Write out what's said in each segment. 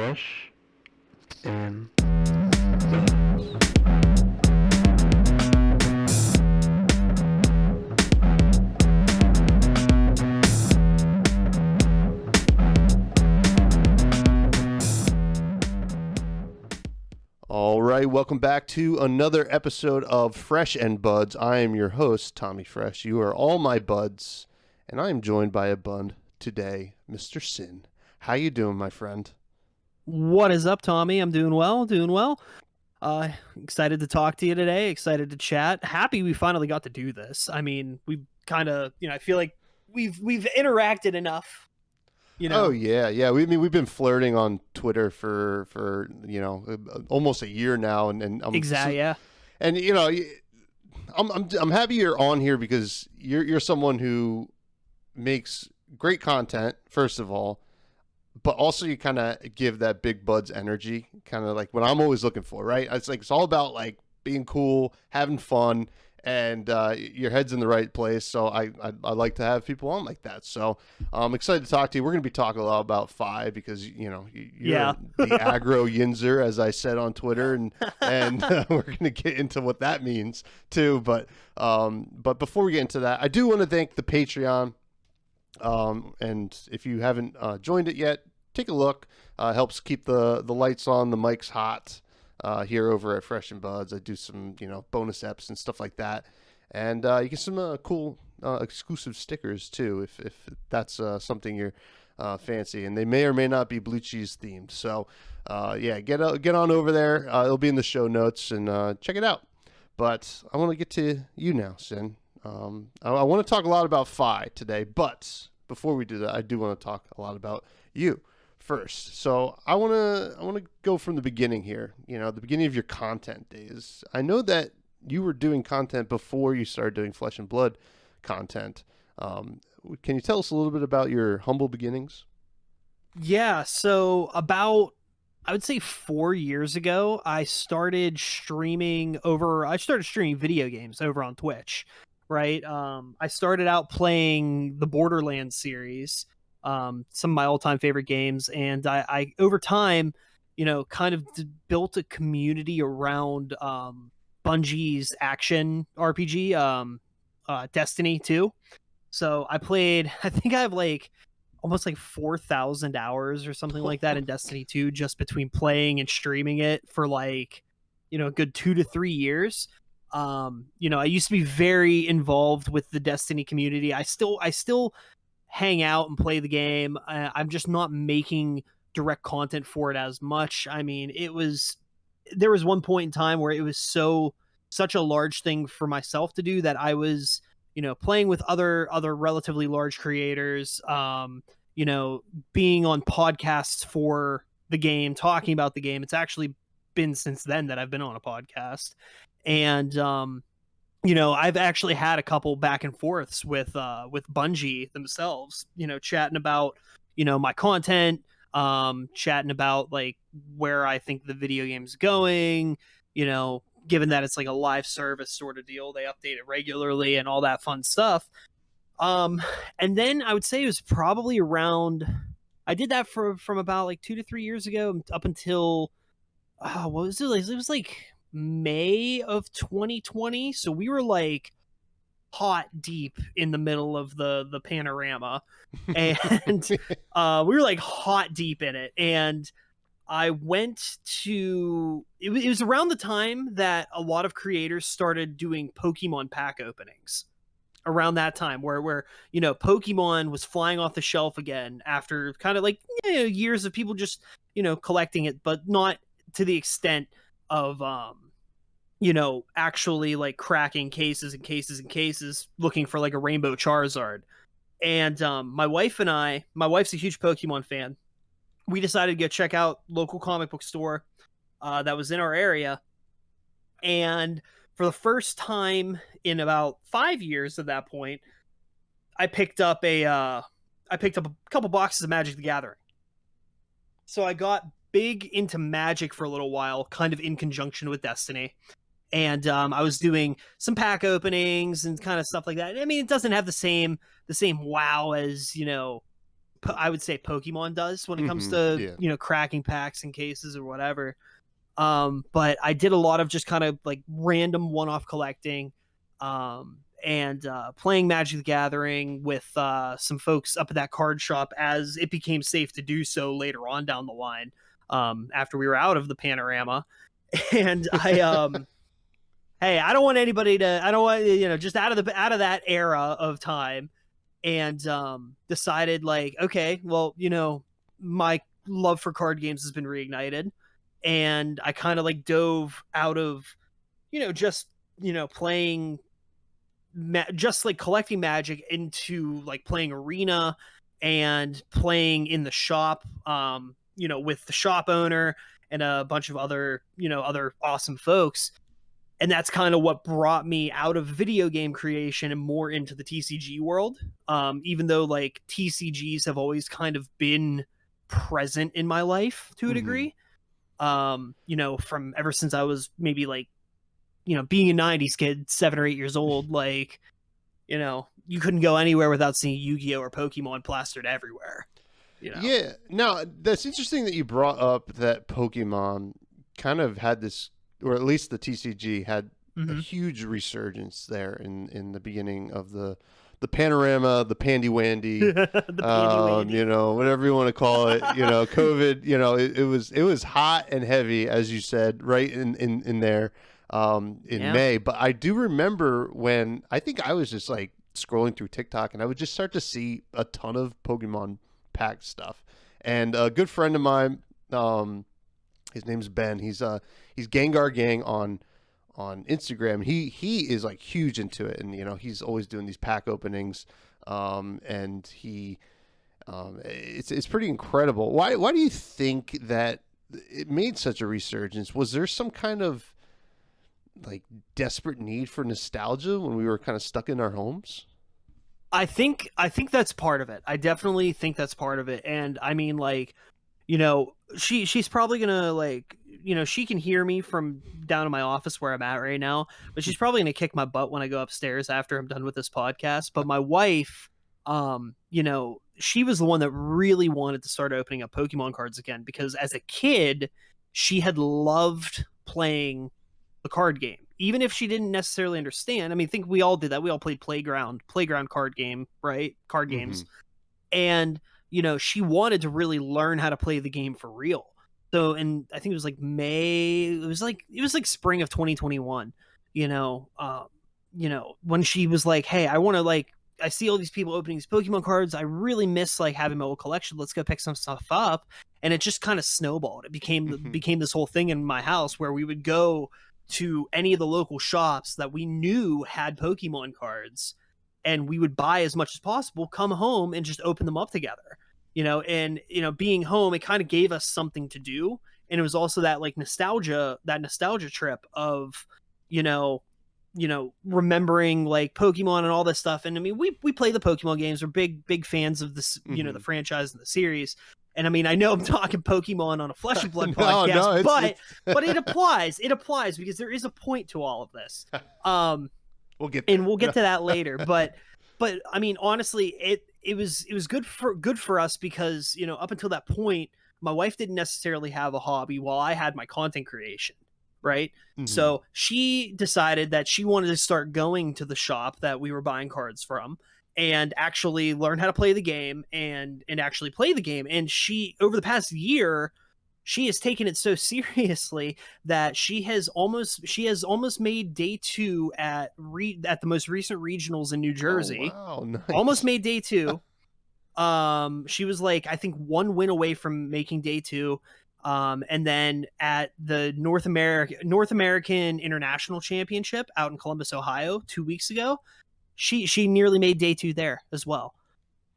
Fresh and All right, welcome back to another episode of Fresh and Buds. I am your host, Tommy Fresh. You are all my buds, and I am joined by a bud today, Mr. Sin. How you doing, my friend? What is up, Tommy? I'm doing well, excited to talk to you today, excited to chat. Happy we finally got to do this. I mean, we kind of, I feel like we've interacted enough. Oh yeah. We've been flirting on Twitter for almost a year now, and Exactly, yeah. And I'm happy you're on here because you're someone who makes great content, first of all, but also you kind of give that big buds energy, kind of like what I'm always looking for, right? It's all about like being cool, having fun, and your head's in the right place. So I like to have people on like that. So I'm excited to talk to you. We're going to be talking a lot about FAI'd because you're Yeah. the Aggro Yinzer, as I said on Twitter, and we're going to get into what that means too. But before we get into that, I do want to thank the Patreon. And if you haven't joined it yet, take a look. Helps keep the lights on, the mics hot here over at Fresh and Buds. I do some bonus eps and stuff like that, and you get some cool exclusive stickers too if that's something you're fancy. And they may or may not be blue cheese themed. So get on over there. It'll be in the show notes, and check it out. But I want to get to you now, Sin. I want to talk a lot about FAI'd today, but before we do that, I do want to talk a lot about you first. So I want to go from the beginning here. The beginning of your content days. I know that you were doing content before you started doing Flesh and Blood content. Can you tell us a little bit about your humble beginnings? Yeah, so about, I would say 4 years ago, I started streaming video games over on Twitch. Right. I started out playing the Borderlands series, some of my all-time favorite games, and I over time, kind of built a community around Bungie's action RPG, Destiny 2. So I played, I think I have almost 4,000 hours or something like that in Destiny 2, just between playing and streaming it for a good 2 to 3 years. I used to be very involved with the Destiny community. I still hang out and play the game. I'm just not making direct content for it as much. I mean, there was one point in time where it was such a large thing for myself to do that I was, playing with other relatively large creators, being on podcasts for the game, talking about the game. It's actually been since then that I've been on a podcast. And I've actually had a couple back and forths with Bungie themselves, chatting about my content, chatting about where I think the video game's going, given that it's a live service sort of deal. They update it regularly and all that fun stuff. And then I would say it was probably around, I did that from about 2 to 3 years ago up until what was it? It was May of 2020, so we were hot deep in the middle of the panorama, and we were hot deep in it. And I went to it was around the time that a lot of creators started doing Pokemon pack openings. Around that time where Pokemon was flying off the shelf again after kind of years of people just collecting it, but not to the extent of actually cracking cases and cases and cases looking for a rainbow Charizard. And my wife's a huge Pokemon fan. We decided to go check out local comic book store that was in our area, and for the first time in about 5 years at that point, I picked up a couple boxes of Magic the Gathering. So I got big into Magic for a little while, kind of in conjunction with Destiny. And I was doing some pack openings and kind of stuff like that. I mean, it doesn't have the same wow as I would say Pokemon does when it comes Yeah. to cracking packs and cases or whatever. But I did a lot of just kind of like random one-off collecting, and playing Magic the Gathering with some folks up at that card shop as it became safe to do so later on down the line, after we were out of the panorama. And hey, I don't want anybody to, I don't want, just out of that era of time, and decided like, okay, well, my love for card games has been reignited, and I kind of like dove out of, just playing, just like collecting Magic into like playing Arena and playing in the shop, with the shop owner and a bunch of other awesome folks. And that's kind of what brought me out of video game creation and more into the TCG world. Even though like TCGs have always kind of been present in my life to a degree. From ever since I was maybe like, being a 90s kid, 7 or 8 years old, like, you couldn't go anywhere without seeing Yu-Gi-Oh or Pokemon plastered everywhere. Yeah. Now, that's interesting that you brought up that Pokemon kind of had this, or at least the TCG had a huge resurgence there in the beginning of the panorama, the pandy-wandy, whatever you want to call it, COVID, it was hot and heavy, as you said, right in there in May. But I do remember when I think I was just like scrolling through TikTok and I would just start to see a ton of Pokemon pack stuff. And a good friend of mine, his name's Ben. He's Gengar Gang on Instagram. He is like huge into it, and he's always doing these pack openings. And it's pretty incredible. Why do you think that it made such a resurgence? Was there some kind of like desperate need for nostalgia when we were kind of stuck in our homes? I think that's part of it. I definitely think that's part of it. And I mean, like, she's probably gonna like, she can hear me from down in my office where I'm at right now, but she's probably gonna kick my butt when I go upstairs after I'm done with this podcast. But my wife, she was the one that really wanted to start opening up Pokemon cards again, because as a kid, she had loved playing the card game, even if she didn't necessarily understand. I mean, I think we all did that. We all played playground card game, right? Card games. And, she wanted to really learn how to play the game for real. So, and I think it was like it was like spring of 2021, when she was like, hey, I want to like, I see all these people opening these Pokemon cards. I really miss like having my old collection. Let's go pick some stuff up. And it just kind of snowballed. It became this whole thing in my house where we would go to any of the local shops that we knew had Pokemon cards, and we would buy as much as possible, come home and just open them up together, and, being home, it kind of gave us something to do. And it was also that like nostalgia trip of, remembering like Pokemon and all this stuff. And I mean, we play the Pokemon games. We're big fans of this, the franchise and the series. And I mean, I know I'm talking Pokemon on a Flesh and Blood podcast, but it applies. It applies because there is a point to all of this. We'll get there. And we'll get to that later. But I mean, honestly, it was good for us because, up until that point, my wife didn't necessarily have a hobby while I had my content creation. Right. So she decided that she wanted to start going to the shop that we were buying cards from and actually learn how to play the game and actually play the game. And she, over the past year, she has taken it so seriously that she has almost made day 2 at the most recent regionals in New Jersey. Oh, wow, nice. Almost made day 2. She was like, I think 1 win away from making day 2. And then at the North American International Championship out in Columbus, Ohio, 2 weeks ago, she nearly made day 2 there as well.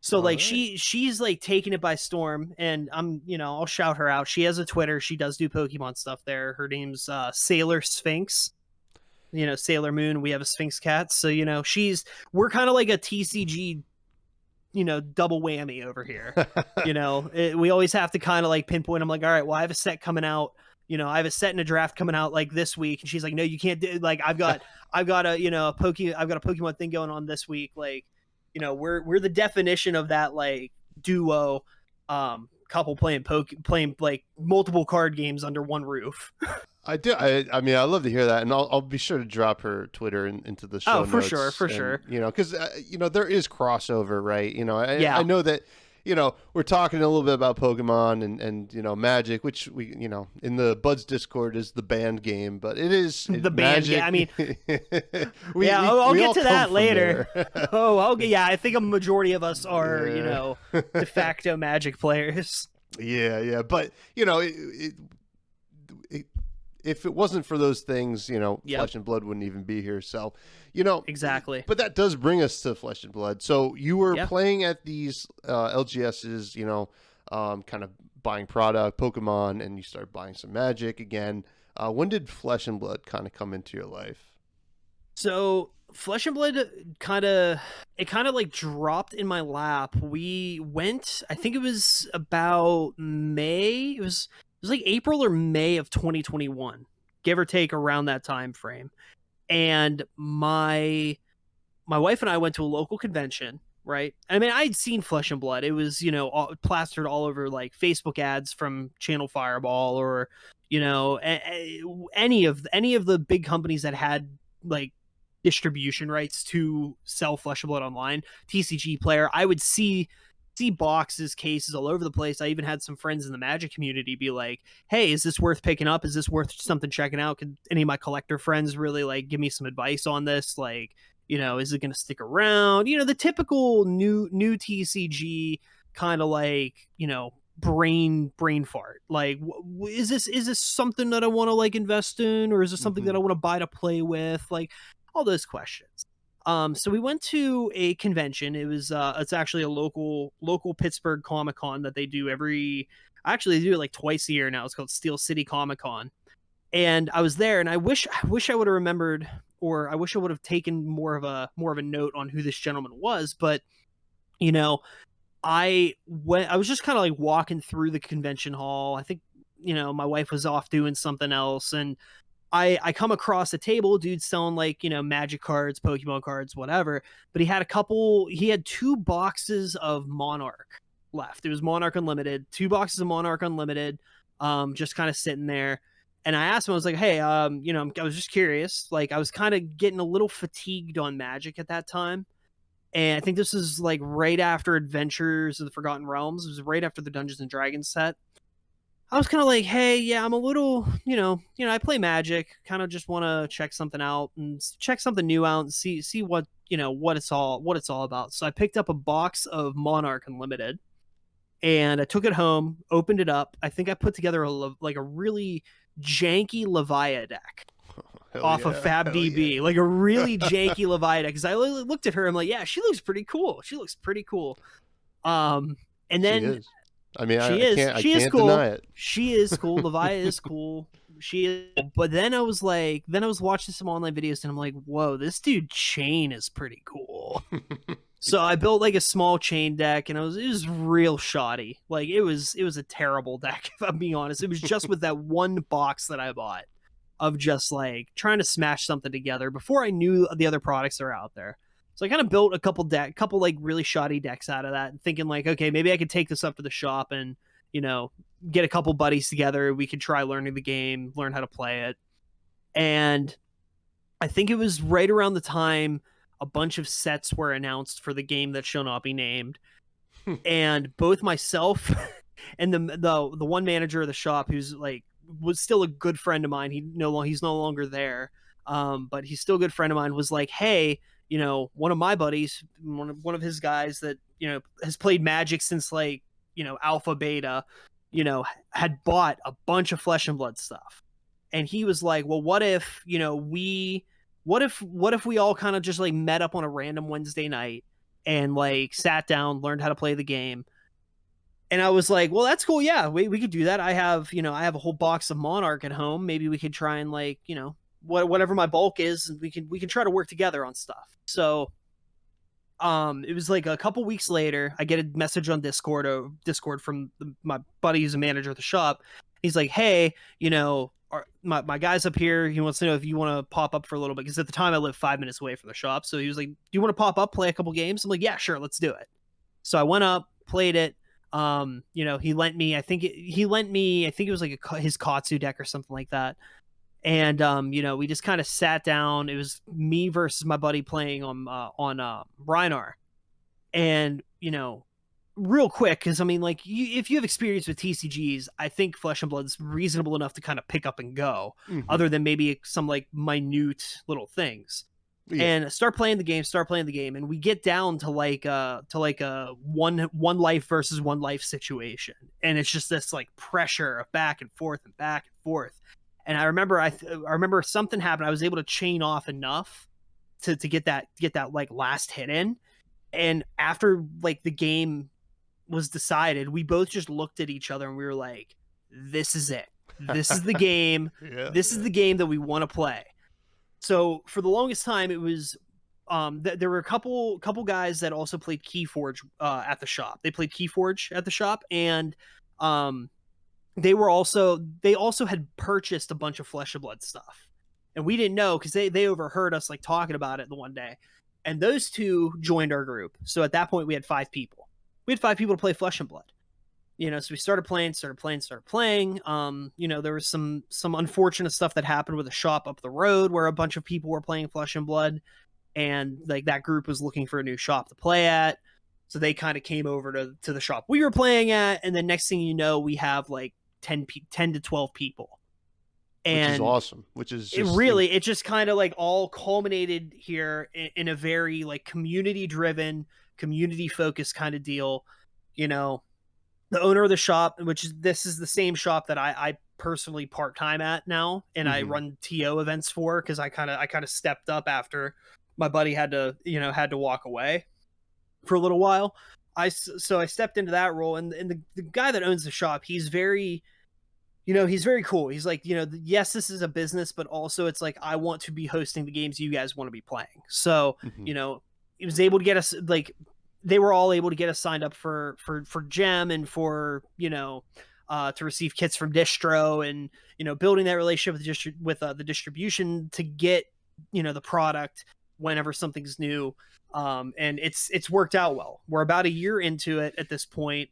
So all like right. she's like taking it by storm, and I'll shout her out. She has a Twitter. She does do Pokemon stuff there. Her name's Sailor Sphinx. Sailor Moon. We have a Sphinx cat. So we're kind of like a TCG double whammy over here. We always have to kind of like pinpoint. I'm like, all right, well, I have a set coming out. I have a set and a draft coming out like this week, and she's like, no, you can't do. Like, I've got a Pokemon thing going on this week. Like, we're the definition of that. Like, duo couple playing like multiple card games under one roof. I do. I mean, I love to hear that, and I'll be sure to drop her Twitter into the show Oh, for notes. sure, for and, sure. You know, because you know there is crossover, right? You know, Yeah. I know that. You know, we're talking a little bit about Pokemon and you know Magic, which we in the Buds Discord is the banned game, but it is The banned game. I mean, I'll get to that later. I think a majority of us are Yeah. de facto Magic players. Yeah, but you know, if it wasn't for those things, you know, Yep. Flesh and Blood wouldn't even be here. So, you know, Exactly. But that does bring us to Flesh and Blood. So you were Yeah. playing at these LGSs, you know, kind of buying product, Pokemon, and you started buying some Magic again. When did Flesh and Blood kind of come into your life? So Flesh and Blood kind of like dropped in my lap. We went, I think it was about May. It was like April or May of 2021, give or take around that time frame. And my wife and I went to a local convention, right? I mean, I'd seen Flesh and Blood. It was, plastered all over like Facebook ads from Channel Fireball or, any of the big companies that had like distribution rights to sell Flesh and Blood online. TCG Player, I would see boxes, cases all over the place. I even had some friends in the Magic community be like, hey, is this worth picking up? Is this worth something checking out? Could any of my collector friends really like give me some advice on this? Like, is it going to stick around? The typical new TCG kind of like, brain fart. Like, is this something that I want to like invest in, or is this something that I want to buy to play with? Like all those questions. So we went to a convention. It was it's actually a local Pittsburgh Comic Con that they do they do it like twice a year now. It's called Steel City Comic Con. And I was there, and I wish I would have remembered, or I wish I would have taken more of a note on who this gentleman was. But I was just kind of like walking through the convention hall. I think my wife was off doing something else, and I come across a table, dude selling like, Magic cards, Pokemon cards, whatever. But he had 2 boxes of Monarch left. It was Monarch Unlimited, 2 boxes of Monarch Unlimited, just kind of sitting there. And I asked him, I was like, hey, I was just curious. Like, I was kind of getting a little fatigued on Magic at that time. And I think this is like right after Adventures of the Forgotten Realms. It was right after the Dungeons and Dragons set. I was kind of like, hey, yeah, I'm a little, I play Magic, kind of just want to check something out and check something new out and see what, what it's all about. So I picked up a box of Monarch Unlimited and I took it home, opened it up. I think I put together a really janky Leviathan deck off of FabDB, like a really janky Leviathan deck. Because I looked at her, I'm like, yeah, she looks pretty cool. And then I mean, she can't cool. deny it. She is cool. Leviathan is cool. She is. But then I was watching some online videos and I'm like, whoa, this dude chain is pretty cool. So I built like a small chain deck and it was real shoddy. Like it was a terrible deck, if I'm being honest. It was just with that one box that I bought of just like trying to smash something together before I knew the other products that are out there. So I kind of built a couple like really shoddy decks out of that, thinking like, okay, maybe I could take this up to the shop and, get a couple buddies together. We could try learning the game, learn how to play it. And I think it was right around the time a bunch of sets were announced for the game that shall not be named. And both myself and the one manager of the shop, who's like, was still a good friend of mine. He's no longer there. But he's still a good friend of mine, was like, hey, one of my buddies, one of his guys that, has played Magic since like, alpha beta, had bought a bunch of Flesh and Blood stuff. And he was like, well, what if we all kind of just like met up on a random Wednesday night and like sat down, learned how to play the game. And I was like, well, that's cool. Yeah, we could do that. I have a whole box of Monarch at home. Maybe we could try and like, whatever my bulk is, we can try to work together on stuff. So it was like a couple weeks later, I get a message on Discord from my buddy who's a manager at the shop. He's like, hey, my guy's up here. He wants to know if you want to pop up for a little bit, because at the time I lived 5 minutes away from the shop. So he was like, do you want to pop up, play a couple games? I'm like, yeah, sure, let's do it. So I went up, played it. He lent me, I think it was like his Katsu deck or something like that. And we just kind of sat down. It was me versus my buddy playing on Rhinar. And real quick, because I mean, like, if you have experience with TCGs, I think Flesh and Blood's reasonable enough to kind of pick up and go, other than maybe some like minute little things. Yeah. And start playing the game, and we get down to like a one life versus one life situation, and it's just this like pressure of back and forth and back and forth. And I remember something happened. I was able to chain off enough to get that like last hit in, and after like the game was decided, we both just looked at each other and we were like, "This is it. This is the game. This is the game that we want to play." So for the longest time, it was there were a couple guys that also played Keyforge at the shop. They played Keyforge at the shop, and they also had purchased a bunch of Flesh and Blood stuff, and we didn't know because they overheard us like talking about it the one day, and those two joined our group. So at that point, we had 5 people. We had 5 people to play Flesh and Blood. So we started playing. There was some unfortunate stuff that happened with a shop up the road where a bunch of people were playing Flesh and Blood, and like that group was looking for a new shop to play at. So they kind of came over to the shop we were playing at, and then next thing you know, we have like 10 to 12 people. And which is awesome. Which is just, it just kind of like all culminated here in a very like community driven, community focused kind of deal. The owner of the shop, this is the same shop that I personally part-time at now, and I run TO events for, because I kind of stepped up after my buddy had to walk away for a little while. So I stepped into that role, and the guy that owns the shop, he's very cool. He's like, yes, this is a business, but also it's like, I want to be hosting the games you guys want to be playing. So, he was able to get us, like, they were all able to get us signed up for Gem, and for, to receive kits from distro, and, building that relationship with the distribution to get, the product whenever something's new. And it's worked out well. We're about a year into it at this point.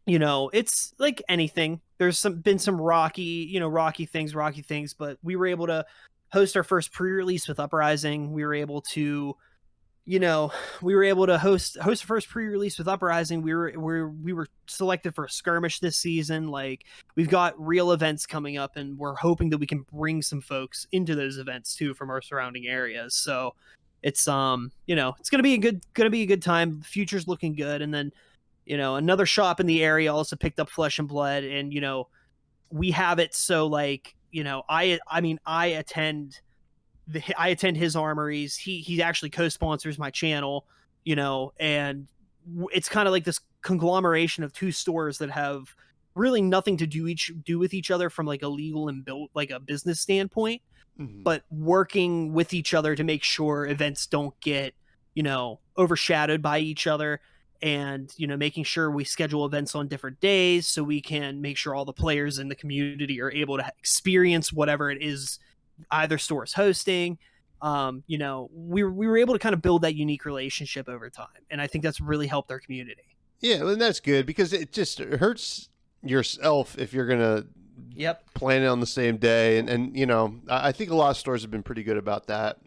It's like anything. There's been some rocky things, but we were able to host our first pre-release with Uprising. We were able to host the first pre-release with Uprising. We were selected for a skirmish this season. Like, we've got real events coming up, and we're hoping that we can bring some folks into those events too from our surrounding areas. So it's it's gonna be a good time. The future's looking good. And then another shop in the area also picked up Flesh and Blood, and we have it so like I attend his armories. He actually co-sponsors my channel, and it's kind of like this conglomeration of 2 stores that have really nothing to do with each other from like a legal and built like a business standpoint, but working with each other to make sure events don't get overshadowed by each other, and making sure we schedule events on different days so we can make sure all the players in the community are able to experience whatever it is either store is hosting. We were able to kind of build that unique relationship over time, and I think that's really helped our community. Yeah, and that's good, because it just hurts yourself if you're gonna plan it on the same day, and I think a lot of stores have been pretty good about that.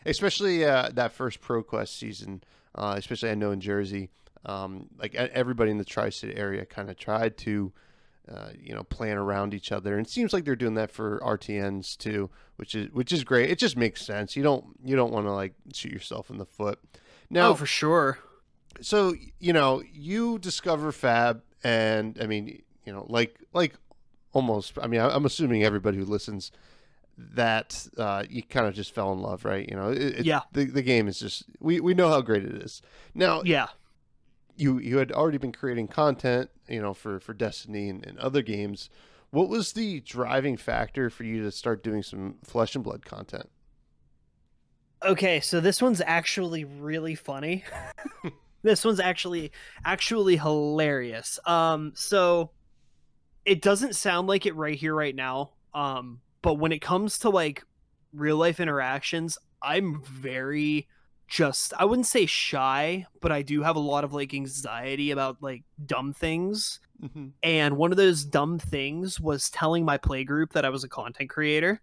Especially that first ProQuest season, especially I know in Jersey, like everybody in the Tri-State area kind of tried to plan around each other, and it seems like they're doing that for RTNs too, which is great. It just makes sense. You don't want to like shoot yourself in the foot. Now, for sure. So you discover Fab, and I mean, like almost. I mean, I'm assuming everybody who listens that you kind of just fell in love, right? The game is just we know how great it is. Now, you had already been creating content, for Destiny and other games. What was the driving factor for you to start doing some Flesh and Blood content? Okay, so this one's actually really funny. This one's actually hilarious. So it doesn't sound like it right here, right now. But when it comes to like real life interactions, I'm very just, I wouldn't say shy, but I do have a lot of like anxiety about like dumb things. Mm-hmm. And one of those dumb things was telling my play group that I was a content creator.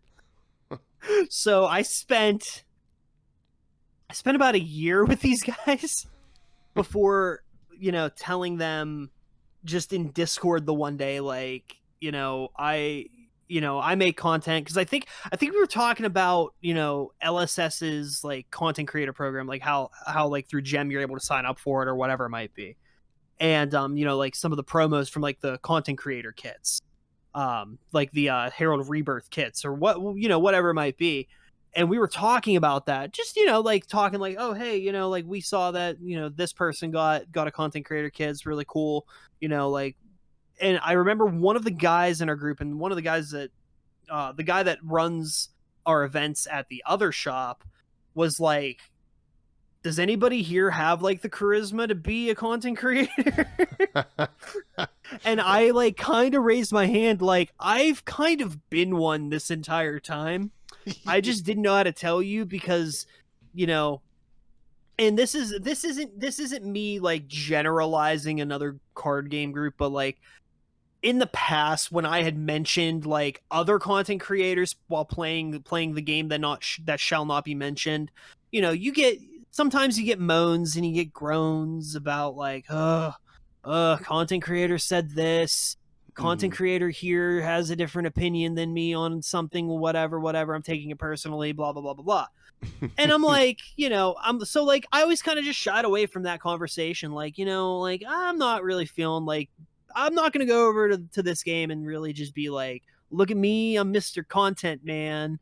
So I spent about a year with these guys before, telling them just in Discord the one day, like, I make content because I think we were talking about, LSS's like content creator program, like how like through Gem you're able to sign up for it or whatever it might be. And like some of the promos from like the content creator kits, like the Herald of Rebirth kits or whatever it might be. And we were talking about that, just like talking like, oh hey, like we saw that this person got a content creator kit, it's really cool, like. And I remember one of the guys in our group, and one of the guys that the guy that runs our events at the other shop was like, does anybody here have like the charisma to be a content creator? And I like kind of raised my hand, like, I've kind of been one this entire time. I just didn't know how to tell you because, and this isn't me like generalizing another card game group, but like in the past when I had mentioned like other content creators while playing the game that shall not be mentioned, sometimes you get moans and you get groans about like, content creator said this, content creator here has a different opinion than me on something, whatever, I'm taking it personally, blah, blah, blah, blah, blah. And I'm like, I'm so like, I always kind of just shied away from that conversation. Like, like I'm not really feeling like, I'm not going to go over to this game and really just be like, look at me, I'm Mr. Content Man.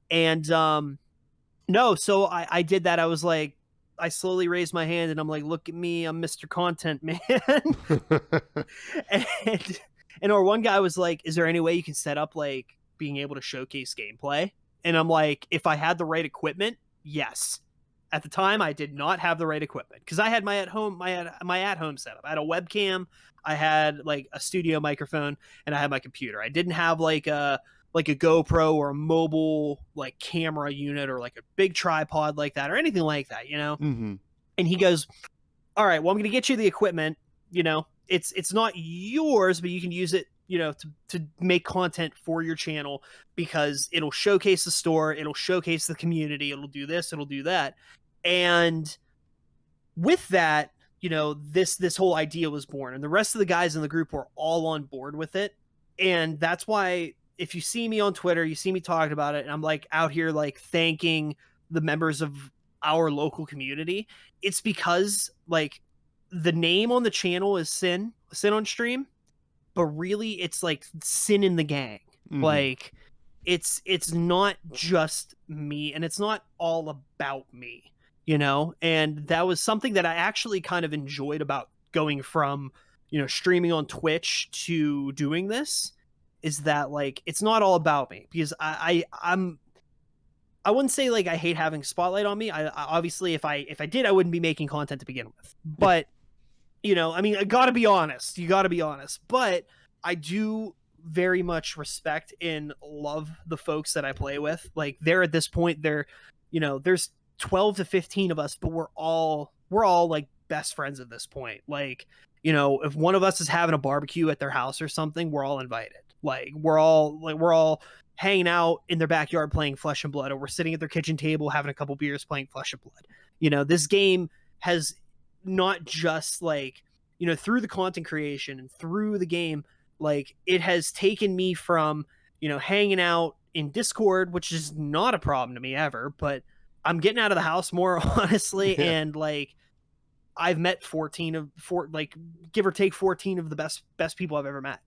And, no, so I did that. I was like, I slowly raised my hand and I'm like, look at me, I'm Mr. Content Man. and our one guy was like, is there any way you can set up like being able to showcase gameplay? And I'm like, if I had the right equipment, yes. At the time, I did not have the right equipment because I had my at-home setup. I had a webcam, I had like a studio microphone, and I had my computer. I didn't have like a GoPro or a mobile like camera unit or like a big tripod like that or anything like that, Mm-hmm. And he goes, all right, well, I'm going to get you the equipment. It's not yours, but you can use it, to make content for your channel because it'll showcase the store, it'll showcase the community, it'll do this, it'll do that. And with that, this whole idea was born, and the rest of the guys in the group were all on board with it. And that's why if you see me on Twitter, you see me talking about it, and I'm like out here like thanking the members of our local community, it's because like the name on the channel is Sin on Stream, but really it's like Sin in the Gang. Mm-hmm. Like it's not just me, and it's not all about me, and that was something that I actually kind of enjoyed about going from, streaming on Twitch to doing this, is that like it's not all about me, because I wouldn't say like I hate having spotlight on me. I obviously if I did, I wouldn't be making content to begin with. But I mean, I gotta be honest. You gotta be honest. But I do very much respect and love the folks that I play with. Like they're at this point, there's 12 to 15 of us, but we're all like best friends at this point. Like, if one of us is having a barbecue at their house or something, we're all invited. Like we're all hanging out in their backyard playing Flesh and Blood, or we're sitting at their kitchen table having a couple beers playing Flesh and Blood. This game has not just like, through the content creation and through the game, like it has taken me from, hanging out in Discord, which is not a problem to me ever, but I'm getting out of the house more, honestly. Yeah. And like, I've met 14 like give or take 14 of the best people I've ever met,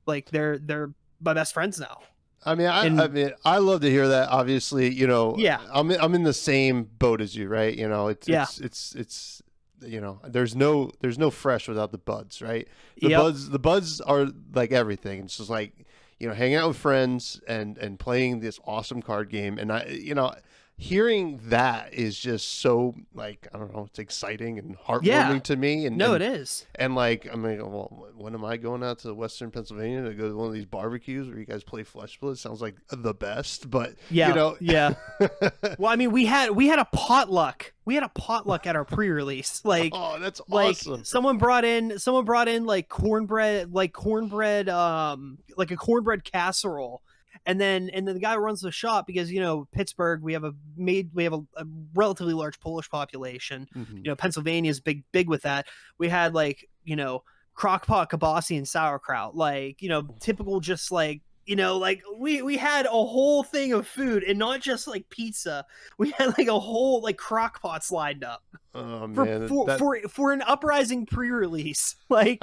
like they're my best friends now. I mean, I love to hear that. Obviously, yeah, I'm in the same boat as you, right? It's there's no fresh without the buds, right? The buds are like everything. It's just like, hanging out with friends and playing this awesome card game. And hearing that is just so, like, I don't know, it's exciting and heartwarming Yeah. to me. And No, and, it is. and like, I mean, well, when am I going out to Western Pennsylvania to go to one of these barbecues where you guys play Flesh Blood? Sounds like the best, but Yeah, you know, yeah. Well, I mean, we had a potluck. We had a potluck at our pre-release. Like, oh, that's like awesome. someone brought in like cornbread, like a cornbread casserole. And then the guy who runs the shop, because Pittsburgh, we have a relatively large Polish population. Mhm. Pennsylvania is big with that. We had like crockpot kibasi and sauerkraut, like typical, just like like we had a whole thing of food, and not just like pizza. We had like a whole like crock pots lined up Oh for man, for an Uprising pre-release. Like,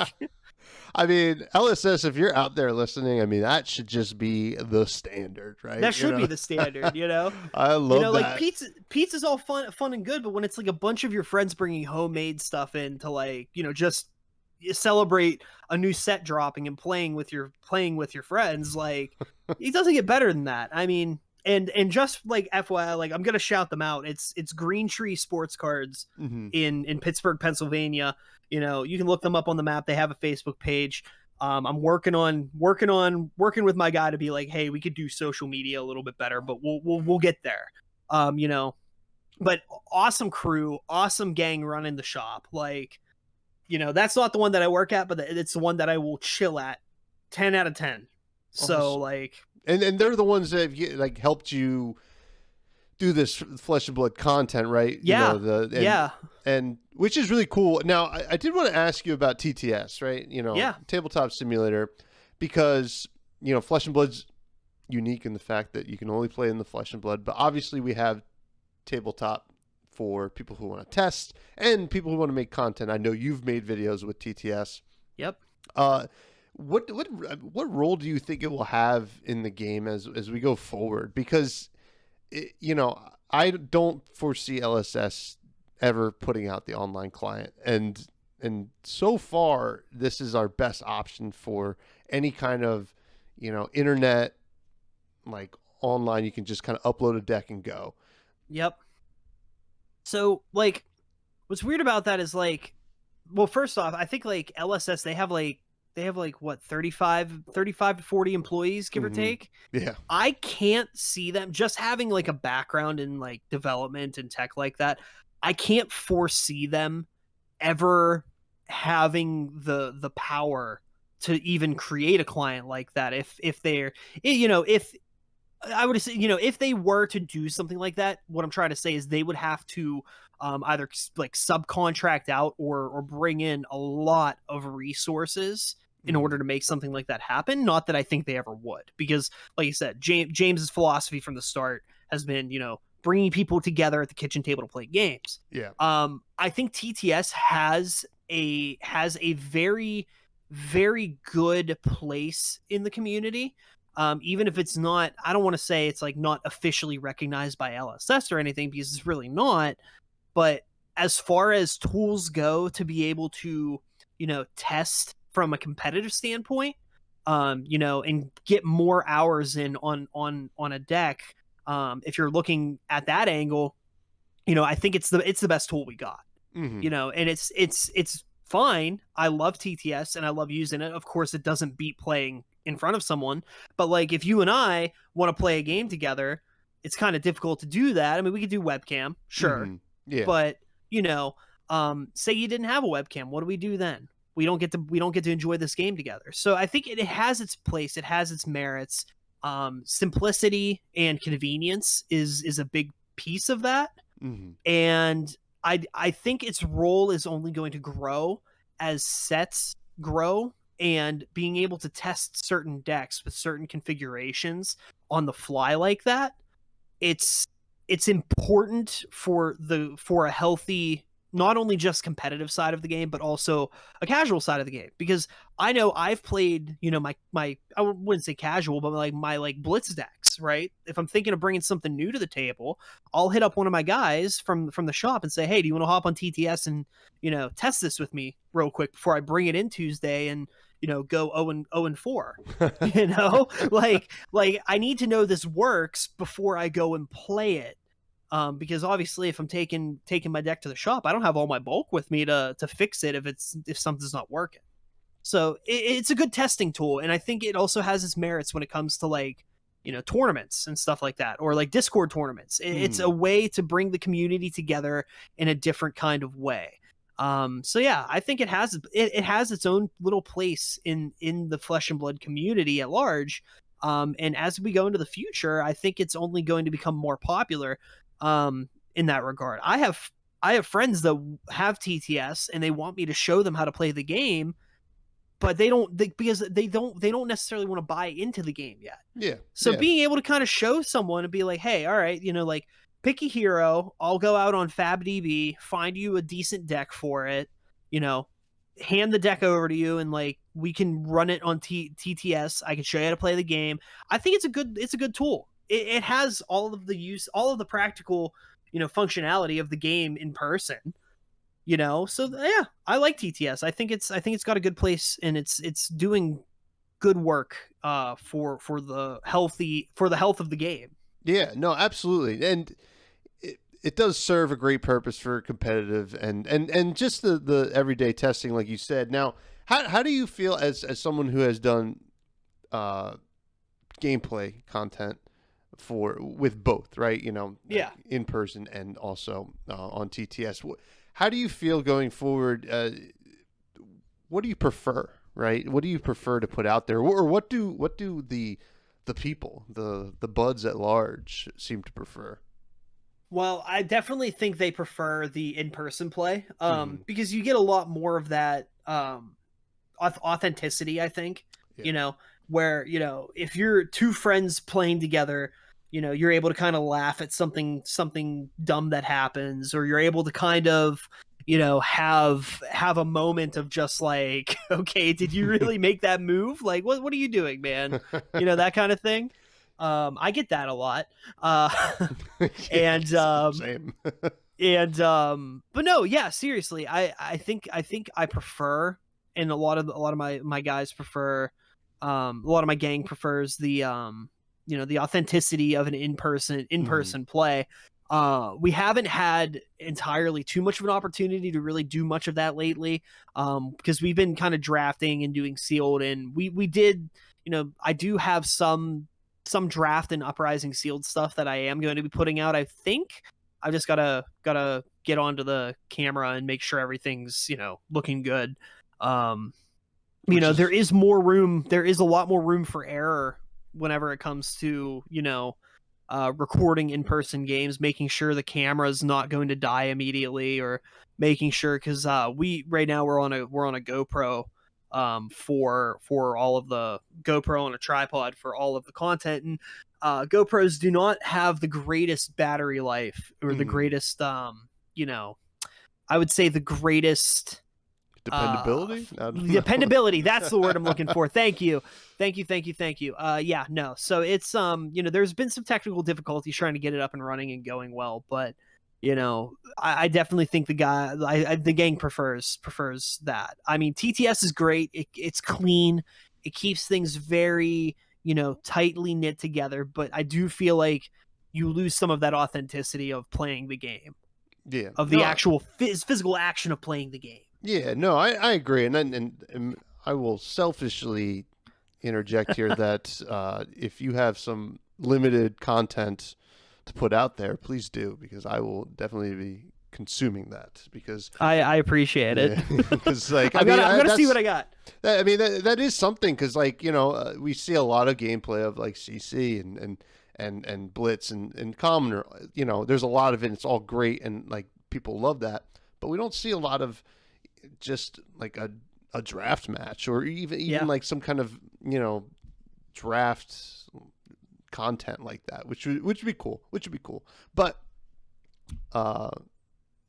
I mean, LSS, if you're out there listening, I mean, that should just be the standard, right? that should be the standard. I love that. Like pizza's all fun and good, but when it's like a bunch of your friends bringing homemade stuff in to, like, just celebrate a new set dropping and playing with your friends, like, it doesn't get better than that. I mean, and just like FYI, like, I'm gonna shout them out. It's Green Tree Sports Cards in Pittsburgh, Pennsylvania. You can look them up on the map. They have a Facebook page. I'm working with my guy to be like, hey, we could do social media a little bit better, but we'll get there. But awesome crew, awesome gang running the shop. Like, that's not the one that I work at, but it's the one that I will chill at. 10 out of 10. So Awesome. like, and they're the ones that have, like, helped you do this Flesh and Blood content, right? Yeah. Yeah. And which is really cool. Now, I did want to ask you about TTS, right? Yeah. Tabletop Simulator, because, Flesh and Blood's unique in the fact that you can only play in the Flesh and Blood, but obviously we have tabletop for people who want to test and people who want to make content. I know you've made videos with TTS. Yep. What role do you think it will have in the game as we go forward? Because I don't foresee LSS ever putting out the online client, and so far this is our best option for any kind of internet, like, online. You can just kind of upload a deck and go. Yep. So, like, what's weird about that is, like, well, first off, I think, like, LSS, they have like what, 35 to 40 employees, give or take. Yeah. I can't see them just having like a background in like development and tech like that. I can't foresee them ever having the power to even create a client like that. If they're, if I would say, if they were to do something like that, what I'm trying to say is they would have to either like subcontract out or bring in a lot of resources in order to make something like that happen. Not that I think they ever would, because, like you said, James's philosophy from the start has been, bringing people together at the kitchen table to play games. Yeah. I think TTS has a very, very good place in the community. Even if it's not, I don't want to say it's like not officially recognized by LSS or anything, because it's really not. But as far as tools go to be able to, test from a competitive standpoint, and get more hours in on a deck, if you're looking at that angle, I think it's the best tool we got. And it's fine. I love TTS and I love using it. Of course, it doesn't beat playing in front of someone, but like, if you and I want to play a game together, it's kind of difficult to do that. I mean, we could do webcam, sure. Yeah. But say you didn't have a webcam, what do we do then? We don't get to enjoy this game together. So I think it has its place. It has its merits. Simplicity and convenience is a big piece of that. And I think its role is only going to grow as sets grow, and being able to test certain decks with certain configurations on the fly like that. It's important for a healthy, not only just competitive side of the game, but also a casual side of the game. Because I know I've played, my I wouldn't say casual, but like my like blitz decks, right? If I'm thinking of bringing something new to the table, I'll hit up one of my guys from the shop and say, hey, do you want to hop on TTS and, test this with me real quick before I bring it in Tuesday and, go 0-4, like I need to know this works before I go and play it. Because obviously if I'm taking my deck to the shop, I don't have all my bulk with me to fix it if something's not working. So it's a good testing tool, and I think it also has its merits when it comes to like, tournaments and stuff like that, or like Discord tournaments. It's a way to bring the community together in a different kind of way. So yeah, I think it has its own little place in the Flesh and Blood community at large. And as we go into the future, I think it's only going to become more popular in that regard. I have friends that have TTS and they want me to show them how to play the game, but because they don't necessarily want to buy into the game yet. Yeah. So yeah. being able to kind of show someone and be like, hey, all right, like pick a hero. I'll go out on FabDB, find you a decent deck for it, hand the deck over to you, and like we can run it on TTS. I can show you how to play the game. I think it's a good tool. It has all of the practical, functionality of the game in person. So yeah, I like TTS. I think it's got a good place, and it's doing good work for the health of the game. Yeah, no, absolutely. And it does serve a great purpose for competitive and just the everyday testing, like you said. Now, how do you feel as someone who has done gameplay content with both, right? Yeah. In person and also on TTS. How do you feel going forward? What do you prefer, right? What do you prefer to put out there, or what do the people, the buds at large, seem to prefer? Well, I definitely think they prefer the in-person play, because you get a lot more of that authenticity, I think. Yeah. Where if you're two friends playing together, you're able to kind of laugh at something dumb that happens, or you're able to kind of have a moment of just like, okay, did you really make that move? Like, what are you doing, man? That kind of thing. I get that a lot. And Same. but no, yeah, seriously, I think I prefer, and a lot of my guys prefer, a lot of my gang prefers the the authenticity of an in-person play. We haven't had entirely too much of an opportunity to really do much of that lately, because we've been kind of drafting and doing sealed, and we did, I do have some draft and uprising sealed stuff that I am going to be putting out. I think I've just gotta get onto the camera and make sure everything's looking good. There is more room. There is a lot more room for error whenever it comes to recording in-person games, making sure the camera's not going to die immediately, or making sure, because right now we're on a GoPro, for all of the GoPro on a tripod for all of the content, and GoPros do not have the greatest battery life, or the greatest I would say the greatest dependability. Dependability, that's the word I'm looking for. Thank you. Yeah, no, so it's there's been some technical difficulties trying to get it up and running and going well, but I definitely think the gang prefers that. I mean, TTS is great. It's clean. It keeps things very tightly knit together, but I do feel like you lose some of that authenticity of playing the game. Yeah, of the actual physical action of playing the game. Yeah, no, I agree, and I will selfishly interject here that if you have some limited content to put out there, please do, because I will definitely be consuming that, because I appreciate it. Because like I'm gonna see what I got. I mean that is something, because like we see a lot of gameplay of like CC and Blitz and Commoner. There's a lot of it. It's all great, and like people love that, but we don't see a lot of just like a draft match, or even like some kind of draft content like that, which would be cool. But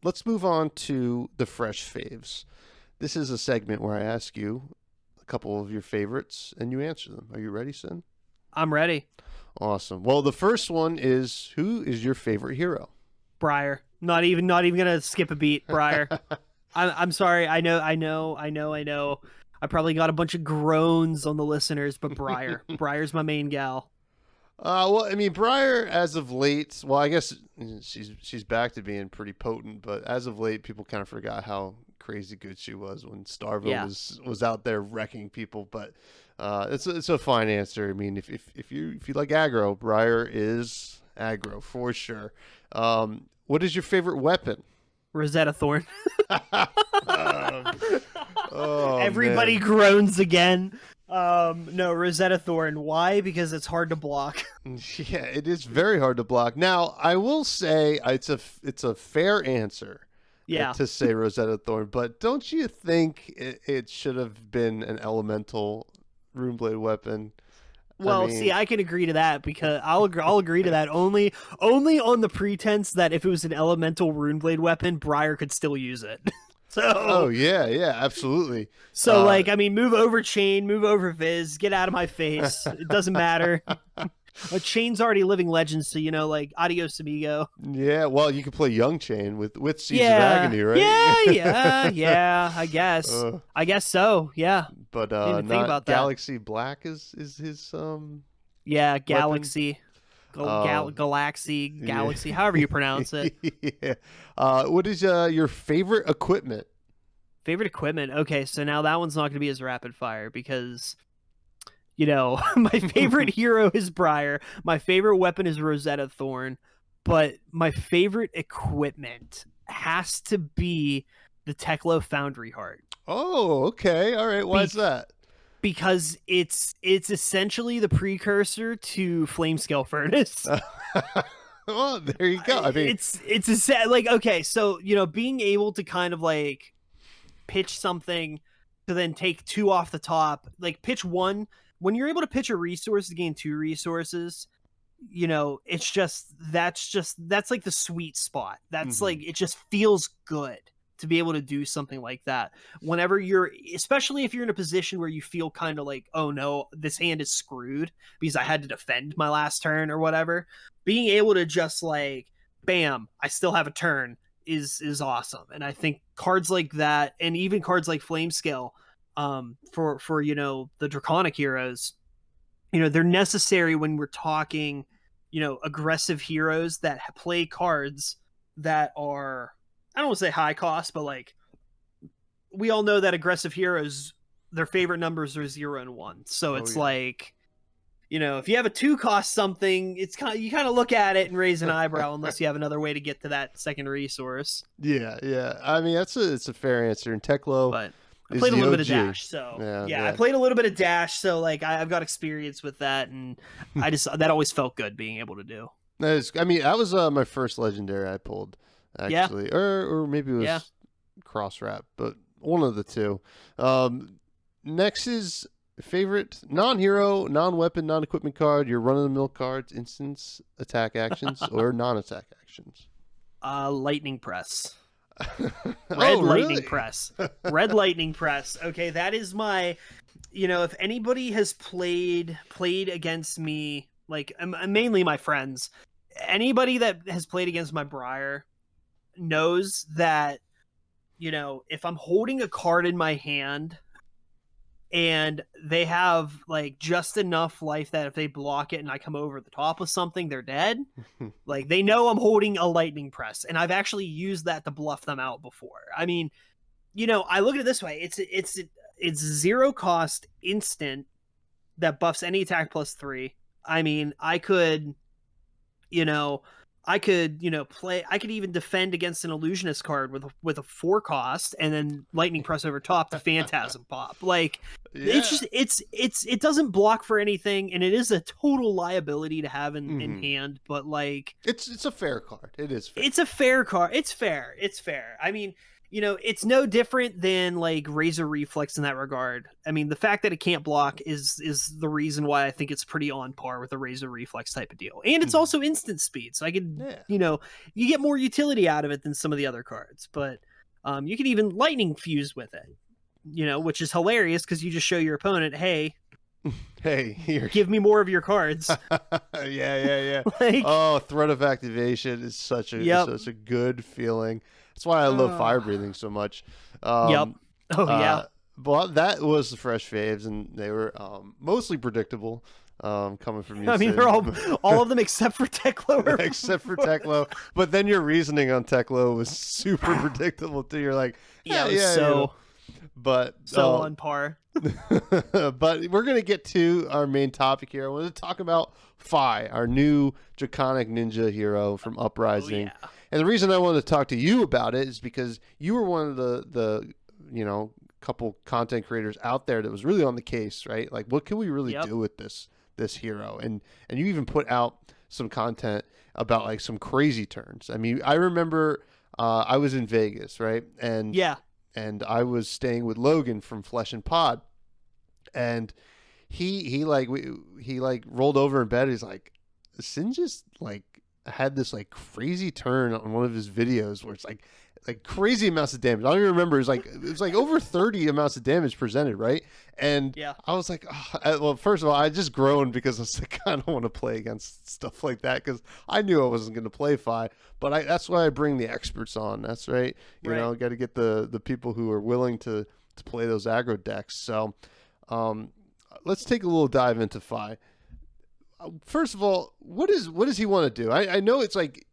let's move on to the fresh faves. This is a segment where I ask you a couple of your favorites and you answer them. Are you ready, Sin? I'm ready. Awesome. Well, the first one is, who is your favorite hero? Briar. Not even gonna skip a beat. Briar. I'm sorry. I know. I probably got a bunch of groans on the listeners, but Briar. Briar's my main gal. Well, I mean, Briar, as of late, well, I guess she's back to being pretty potent, but as of late, people kind of forgot how crazy good she was when Starville Yeah. was out there wrecking people. But it's a fine answer. I mean, if you like aggro, Briar is aggro for sure. What is your favorite weapon? Rosetta Thorn. Oh, Everybody man. groans again. No, Rosetta Thorn. Why? Because it's hard to block. Yeah, it is very hard to block. Now, I will say it's a fair answer. Yeah. To say Rosetta Thorn, but don't you think it should have been an elemental Runeblade weapon? Well, see, I can agree to that because I'll agree to that only on the pretense that if it was an elemental Runeblade weapon, Briar could still use it. So, oh yeah, absolutely. So, like, I mean, move over Chain, move over Viz, get out of my face. It doesn't matter. But Chain's already living legend, so, you know, like, adios amigo. Yeah, well, you could play Young Chain with Seeds of Agony, right? Yeah, I guess. I guess so, yeah. But Didn't think about that. Galaxy Black is his Yeah, Galaxy. Galaxy, however you pronounce it. Yeah. What is your favorite equipment? Favorite equipment? Okay, so now that one's not going to be as rapid fire because, you know, my favorite hero is Briar. My favorite weapon is Rosetta Thorn. But my favorite equipment has to be the Teklo Foundry Heart. Oh, okay. All right. Why is that? Because it's essentially the precursor to Flamescale Furnace. Well, there you go. I mean, it's a set, like, okay, so, you know, being able to kind of like pitch something to then take 2 off the top, like pitch 1, when you're able to pitch a resource to gain 2 resources, you know, that's like the sweet spot. That's like, it just feels good to be able to do something like that whenever especially if you're in a position where you feel kind of like, oh no, this hand is screwed because I had to defend my last turn or whatever. Being able to just like, bam, I still have a turn is awesome. And I think cards like that, and even cards like Flamescale, for you know, the Draconic heroes, you know, they're necessary when we're talking, you know, aggressive heroes that play cards that are, I don't want to say high cost, but like, we all know that aggressive heroes, their favorite numbers are 0 and 1. So it's like, you know, if you have a 2 cost something, it's kind of, you kind of look at it and raise an eyebrow unless you have another way to get to that second resource. Yeah. I mean, it's a fair answer. And Teklo, but I played a little bit of Dash, so yeah, I played a little bit of Dash, so like I've got experience with that, and I just that always felt good being able to do. I mean, that was my first legendary I pulled, actually, or maybe it was Cross Wrap, but one of the two. Next is favorite non-hero, non-weapon, non-equipment card. Your run-of-the-mill cards, instance attack actions, or non-attack actions. Lightning Press. Lightning Press. Red Lightning Press. Okay, that is my, you know, if anybody has played against me, like mainly my friends, anybody that has played against my Briar knows that, you know, if I'm holding a card in my hand and they have like just enough life that if they block it and I come over the top of something, they're dead. Like, they know I'm holding a Lightning Press, and I've actually used that to bluff them out before. I mean, you know, I look at it this way: it's 0 cost instant that buffs any attack +3. I mean, I could play. I could even defend against an illusionist card with a 4 cost, and then Lightning Press over top to Phantasm Pop. Like, it's just it doesn't block for anything, and it is a total liability to have in hand. But like, it's a fair card. It is fair. It's a fair card. It's fair. I mean, you know, it's no different than like Razor Reflex in that regard. I mean, the fact that it can't block is the reason why I think it's pretty on par with a Razor Reflex type of deal. And it's also instant speed, so I could, you know, you get more utility out of it than some of the other cards. But you can even Lightning Fuse with it, you know, which is hilarious because you just show your opponent, hey, here, give me more of your cards. yeah. Like, oh, Threat of Activation is such a good feeling. That's why I love Fire Breathing so much. Oh, yeah. But that was the fresh faves, and they were mostly predictable. coming from you. I mean, Sid. they're all of them except for Teklo. Except for Teklo. But then your reasoning on Teklo was super predictable too. You're like, Yeah, yeah, so you know. But so on par. but we're gonna get to our main topic here. I want to talk about Fi, our new Draconic Ninja hero from Uprising. Oh, yeah. And the reason I wanted to talk to you about it is because you were one of the couple content creators out there that was really on the case, right? Like, what can we really do with this hero? And you even put out some content about like some crazy turns. I mean, I remember I was in Vegas, right? And and I was staying with Logan from Flesh and Pod, and he rolled over in bed. He's like, Sin just like had this like crazy turn on one of his videos where it's like crazy amounts of damage. I don't even remember. It was like over 30 amounts of damage presented, right? And I was like, well, first of all, I just groaned because I was like, I don't want to play against stuff like that because I knew I wasn't going to play Fi. But that's why I bring the experts on. That's right. You know, got to get the people who are willing to play those aggro decks. So let's take a little dive into Fi. First of all, what does he want to do? I know it's like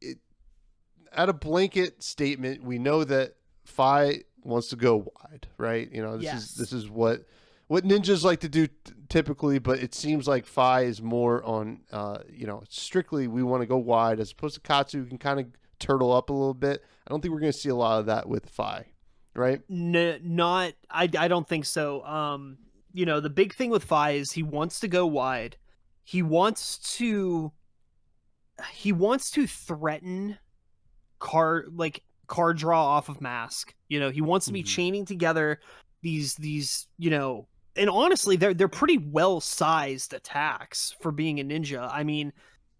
at a blanket statement, we know that Fi wants to go wide, right? You know, this is what ninjas like to do typically, but it seems like Fi is more on strictly we want to go wide, as opposed to Katsu, who can kind of turtle up a little bit. I don't think we're going to see a lot of that with Fi, right? I don't think so. The big thing with Fi is he wants to go wide. He wants to threaten card draw off of Mask. He wants to be chaining together these and honestly they're pretty well sized attacks for being a ninja. I mean,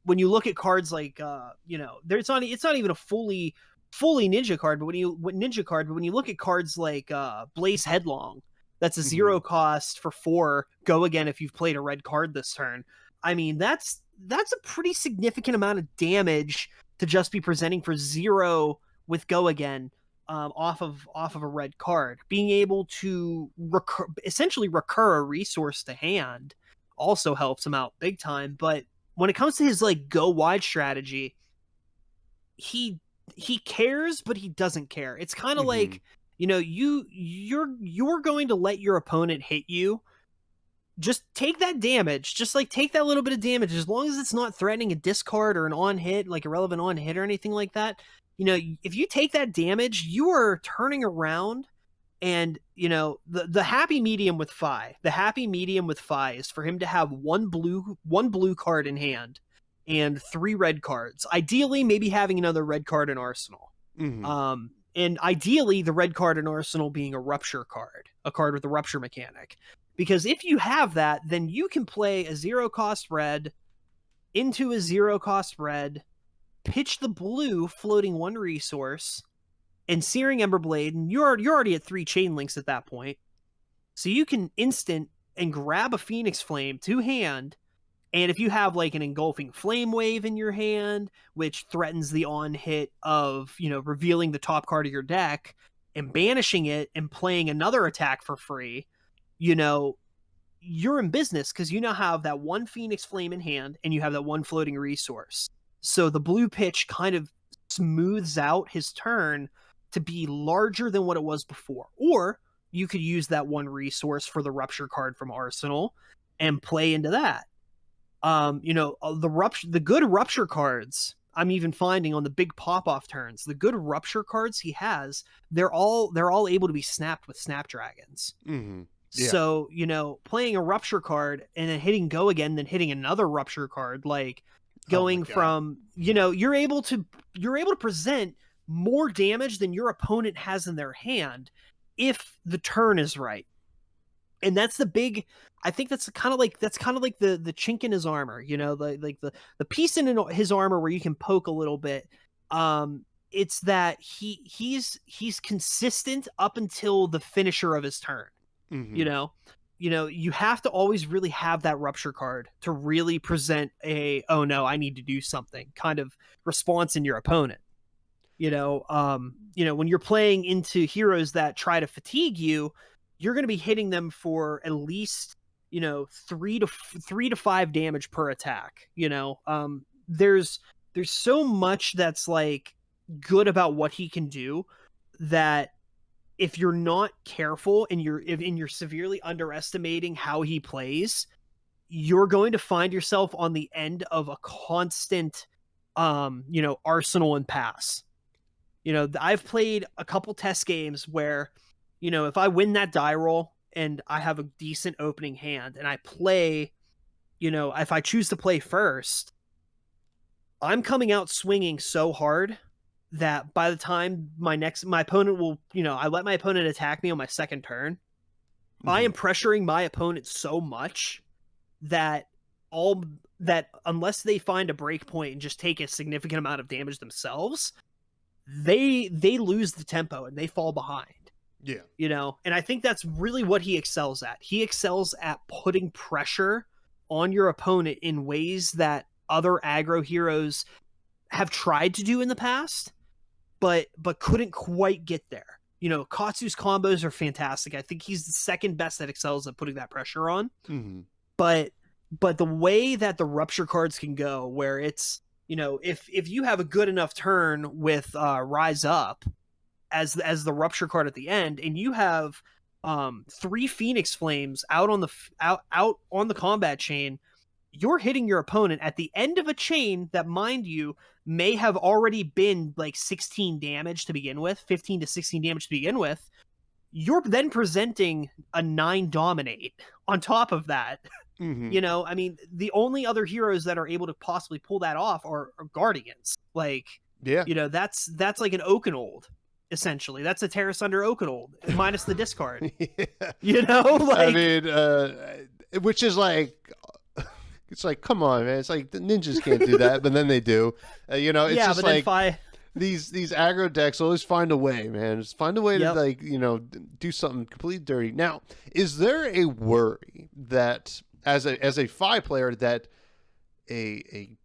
when you look at cards like it's not even a fully ninja card, but when you look at cards like Blaze Headlong, that's a 0 cost for 4, go again if you've played a red card this turn. I mean, that's a pretty significant amount of damage to just be presenting for 0 with go again off of a red card. Being able to essentially recur a resource to hand also helps him out big time. But when it comes to his like go wide strategy, he cares, but he doesn't care. It's kind of like, you're going to let your opponent hit you. Just take that damage. Just like take that little bit of damage, as long as it's not threatening a discard or an on hit, like a relevant on hit or anything like that. If you take that damage, you are turning around, and the happy medium with Fi. The happy medium with Fi is for him to have one blue card in hand and 3 red cards. Ideally, maybe having another red card in arsenal. And ideally, the red card in arsenal being a rupture card, a card with a rupture mechanic. Because if you have that, then you can play a 0 cost red into a 0 cost red, pitch the blue floating 1 resource, and Searing Emberblade, and you're already at 3 chain links at that point. So you can instant and grab a Phoenix Flame to hand, and if you have like an Engulfing Flame Wave in your hand, which threatens the on hit of, revealing the top card of your deck and banishing it and playing another attack for free, you're in business, because you now have that 1 Phoenix Flame in hand and you have that 1 floating resource. So the blue pitch kind of smooths out his turn to be larger than what it was before. Or you could use that 1 resource for the rupture card from Arsenal and play into that. The good rupture cards I'm even finding on the big pop-off turns, the good rupture cards he has, they're all able to be snapped with Snapdragons. So, playing a rupture card and then hitting go again, then hitting another rupture card, like going from, you're able to present more damage than your opponent has in their hand if the turn is right. And that's the big, I think that's kind of like the chink in his armor, the piece in his armor where you can poke a little bit. It's that he's consistent up until the finisher of his turn. You have to always really have that rupture card to really present a, oh no, I need to do something kind of response in your opponent. When you're playing into heroes that try to fatigue you, you're going to be hitting them for at least 3 to 5 damage per attack. There's so much that's like good about what he can do that if you're not careful and you're severely underestimating how he plays, you're going to find yourself on the end of a constant arsenal and pass. I've played a couple test games where, if I win that die roll and I have a decent opening hand and I play, if I choose to play first, I'm coming out swinging so hard that by the time my opponent will, I let my opponent attack me on my second turn, I am pressuring my opponent so much that unless they find a break point and just take a significant amount of damage themselves, they lose the tempo and they fall behind. Yeah. And I think that's really what he excels at. He excels at putting pressure on your opponent in ways that other aggro heroes have tried to do in the past, but couldn't quite get there. Katsu's combos are fantastic. I think he's the second best that excels at putting that pressure on. But the way that the rupture cards can go, where it's, if you have a good enough turn with Rise Up as the rupture card at the end, and you have 3 Phoenix Flames out on the combat chain, you're hitting your opponent at the end of a chain that, mind you, may have already been like 16 damage to begin with, 15 to 16 damage to begin with. You're then presenting a 9 dominate on top of that. I mean, the only other heroes that are able to possibly pull that off are Guardians. Like, that's like an Oakenold, essentially. That's a Terra Sunder Oakenold, minus the discard. I mean, which is like, it's like, come on, man. It's like the ninjas can't do that, but then they do. It's just like these aggro decks always find a way, man. Just find a way to do something completely dirty. Now, is there a worry that as a Fi player that a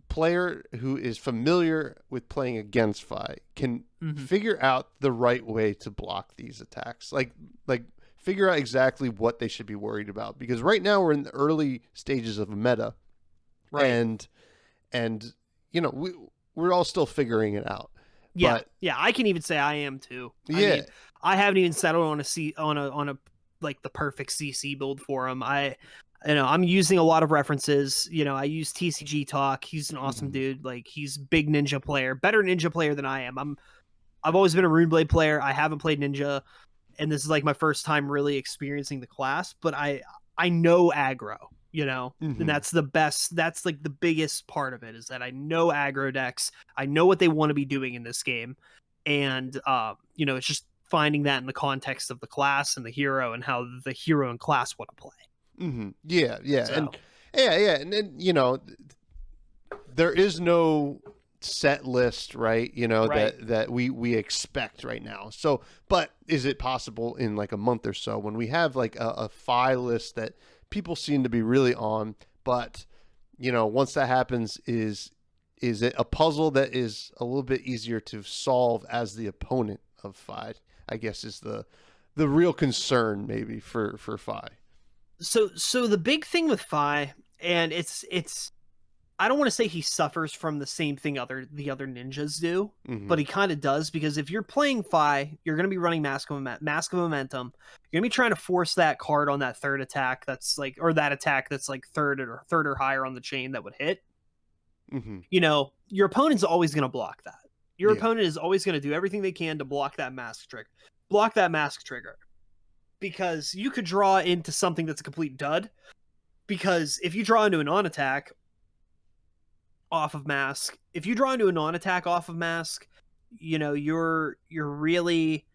player who is familiar with playing against Fi can figure out the right way to block these attacks? Like figure out exactly what they should be worried about, because right now we're in the early stages of a meta, right? And we're all still figuring it out. Yeah, I can even say I am too. Yeah, I haven't even settled on a like the perfect CC build for him. I'm using a lot of references. I use TCG Talk. He's an awesome dude. Like, he's a big Ninja player, better Ninja player than I am. I've always been a Runeblade player. I haven't played Ninja, and this is like my first time really experiencing the class, but I know aggro, and that's the best. That's like the biggest part of it, is that I know aggro decks. I know what they want to be doing in this game. And, it's just finding that in the context of the class and the hero and how the hero and class want to play. Yeah. So. And then, there is no set list, right? Right. That we expect right now. So, but is it possible in like a month or so, when we have like a Fi list that people seem to be really on, but once that happens, is it a puzzle that is a little bit easier to solve as the opponent of Fi? I guess is the real concern maybe for Fi. So the big thing with Fi, and it's I don't want to say he suffers from the same thing the other ninjas do, but he kind of does, because if you're playing Fi, you're going to be running Mask of Momentum. You're going to be trying to force that card on that third attack that attack that's like third or higher on the chain that would hit. Your opponent's always going to block that. Your opponent is always going to do everything they can to block that mask trigger. Because you could draw into something that's a complete dud. Because if you draw into a non-attack off of mask, you're really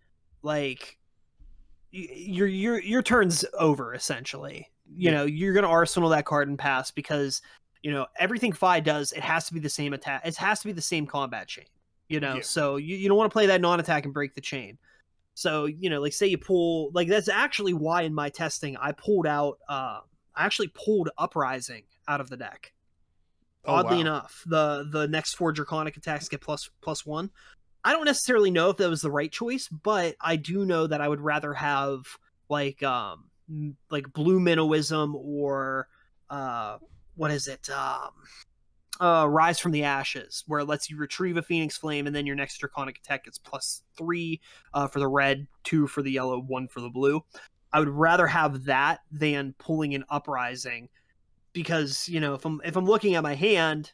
like your turn's over essentially. You're gonna arsenal that card and pass, because everything Fi does, it has to be the same attack. It has to be the same combat chain. So you don't want to play that non-attack and break the chain. So, like, say you pull, like, that's actually why in my testing I pulled out, I actually pulled Uprising out of the deck. Oddly enough, the next 4 Draconic attacks get +1. I don't necessarily know if that was the right choice, but I do know that I would rather have, like, like blue minnowism or what is it? Rise from the Ashes, where it lets you retrieve a Phoenix Flame, and then your next Draconic attack gets +3 for the red, 2 for the yellow, 1 for the blue. I would rather have that than pulling an Uprising, because if I'm looking at my hand,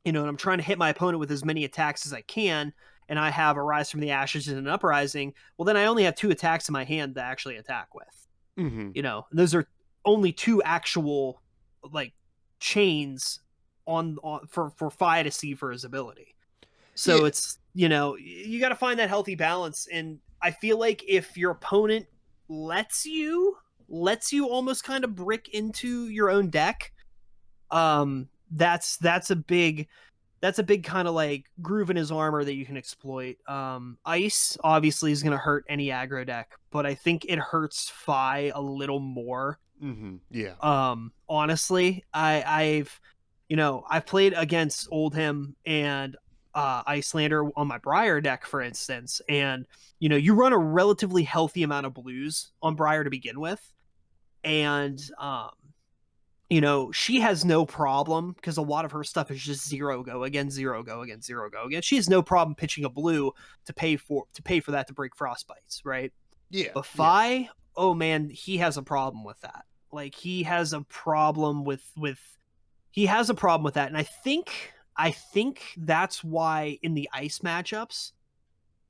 and I'm trying to hit my opponent with as many attacks as I can, and I have a Rise from the Ashes and an Uprising, well, then I only have 2 attacks in my hand to actually attack with. Mm-hmm. And those are only 2 actual like chains on for Fi to see for his ability. So it's you got to find that healthy balance, and I feel like if your opponent lets you almost kind of brick into your own deck, that's a big kind of like groove in his armor that you can exploit. Ice obviously is going to hurt any aggro deck, but I think it hurts Fi a little more. Mm-hmm. Yeah. Honestly, I've played against Oldhim and Icelander on my Briar deck, for instance, and you run a relatively healthy amount of blues on Briar to begin with, and she has no problem, because a lot of her stuff is just 0 go again, 0 go again, 0 go again. She has no problem pitching a blue to pay for that to break frostbites, right? Yeah. But Fi, oh man, he has a problem with that. Like, he has a problem with that, and I think that's why in the ice matchups,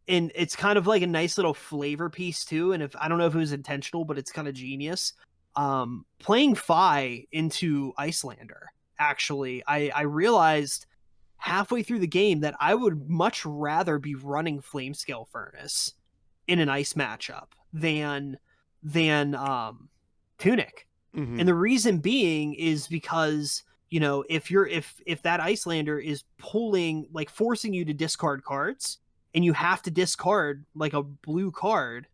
and it's kind of like a nice little flavor piece too, and if I don't know if it was intentional, but it's kind of genius. Playing Fi into Icelander, actually, I realized halfway through the game that I would much rather be running Flamescale Furnace in an ice matchup than Tunic. Mm-hmm. And the reason being is because if that Icelander is pulling, like, forcing you to discard cards, and you have to discard like a blue card,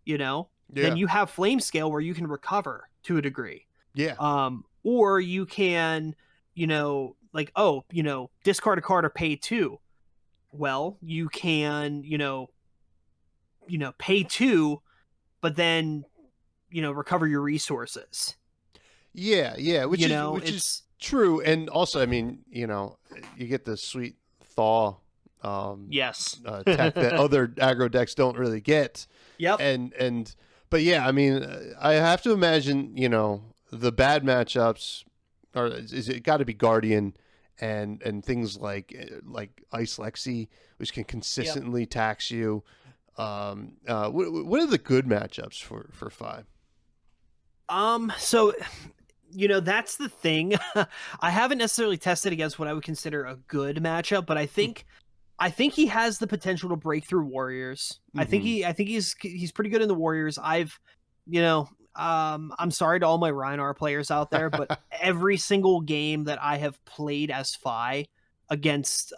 then you have Flamescale where you can recover to a degree. Yeah. Or you can, discard a card or pay 2. Well, you can, pay 2, but then, recover your resources. Yeah, which is true, and also, I mean, you get the sweet thaw yes tech that other aggro decks don't really get. Yep. But yeah, I mean, I have to imagine, the bad matchups is it got to be Guardian and things like Ice Lexi, which can consistently tax you. What are the good matchups for Fi? So that's the thing. I haven't necessarily tested against what I would consider a good matchup, but I think he has the potential to break through Warriors. Mm-hmm. I think he's pretty good in the Warriors. I'm sorry to all my Rhinar players out there, but every single game that I have played as Fi against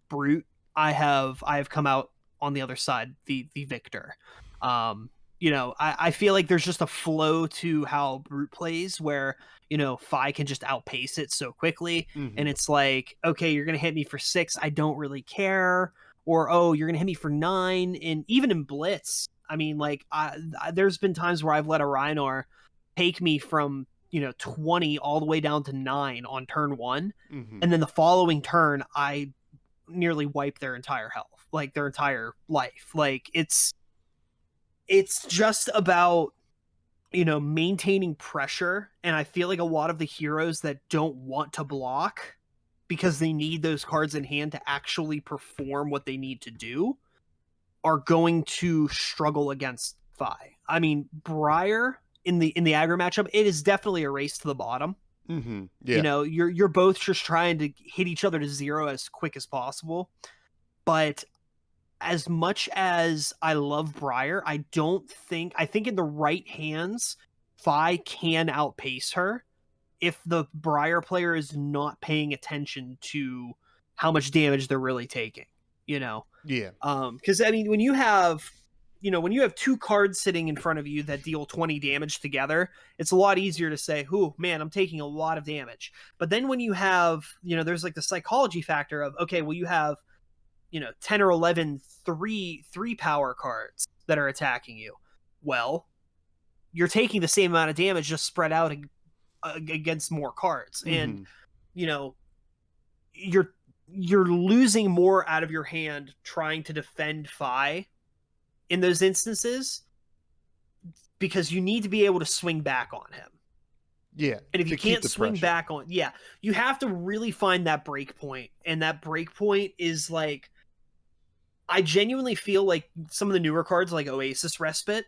Brute, I have come out on the other side, the victor. I feel like there's just a flow to how Brute plays where, Fi can just outpace it so quickly. Mm-hmm. And it's like, okay, you're going to hit me for 6. I don't really care. Or, oh, you're going to hit me for 9. And even in Blitz, I mean, like, there's been times where I've let a Rhinar take me from, 20 all the way down to 9 on turn 1. Mm-hmm. And then the following turn, I nearly wipe their entire health, like their entire life. Like, it's just about, maintaining pressure. And I feel like a lot of the heroes that don't want to block because they need those cards in hand to actually perform what they need to do are going to struggle against Fi. I mean, Briar in the aggro matchup, it is definitely a race to the bottom. Mm-hmm. Yeah. You're both just trying to hit each other to 0 as quick as possible. But as much as I love Briar, I think in the right hands, Fi can outpace her if the Briar player is not paying attention to how much damage they're really taking, Yeah. Because I mean, when you have 2 cards sitting in front of you that deal 20 damage together, it's a lot easier to say, "Oh man, I'm taking a lot of damage." But then when you have, there's like the psychology factor of, okay, well, you have 10 or 11 3 power cards that are attacking you. Well, you're taking the same amount of damage just spread out against more cards. And you know, you're losing more out of your hand trying to defend Fi in those instances, because you need to be able to swing back on him. Yeah. And if you can't swing back on, you have to really find that break point. And that break point is like, I genuinely feel like some of the newer cards like Oasis Respite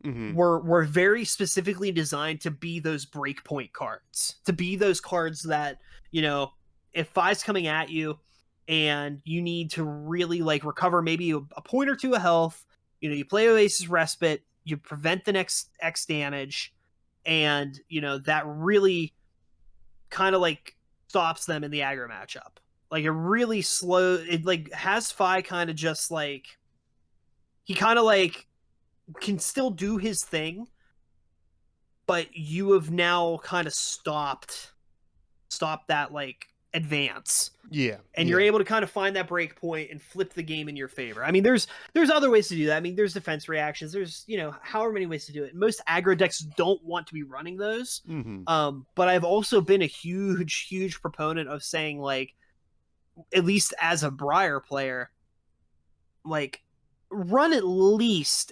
were very specifically designed to be those breakpoint cards, to be those cards that, you know, if Fi's coming at you and you need to really like recover maybe a point or two of health, you know, you play Oasis Respite, you prevent the next X damage, and, you know, that really kind of like stops them in the aggro matchup. Like it really it like has Fi kind of just like, he kind of like can still do his thing, but you have now kind of stopped that like advance. Yeah. And you're able to kind of find that break point and flip the game in your favor. I mean, there's other ways to do that. I mean, there's defense reactions. There's, you know, however many ways to do it. Most aggro decks don't want to be running those. But I've also been a huge proponent of saying, like, at least as a Briar player, like, run at least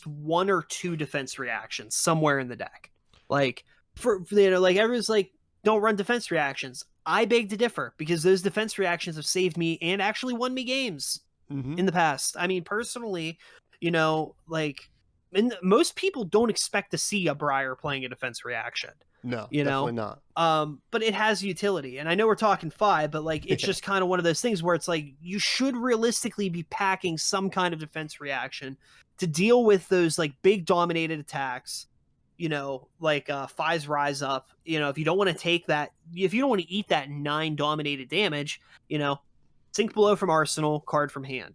one or two defense reactions somewhere in the deck. Like, for you know, like everyone's like, don't run defense reactions. I beg to differ, because those defense reactions have saved me and actually won me games in the past. I mean, personally, you know, like, and most people don't expect to see a Briar playing a defense reaction. No, you know, definitely not. But it has utility, and I know we're talking 5, but like it's just kind of one of those things where it's like you should realistically be packing some kind of defense reaction to deal with those like big dominated attacks. You know, like Fi's Rise Up. You know, if you don't want to take that, if you don't want to eat that 9 dominated damage, you know, Sink Below from Arsenal, card from hand.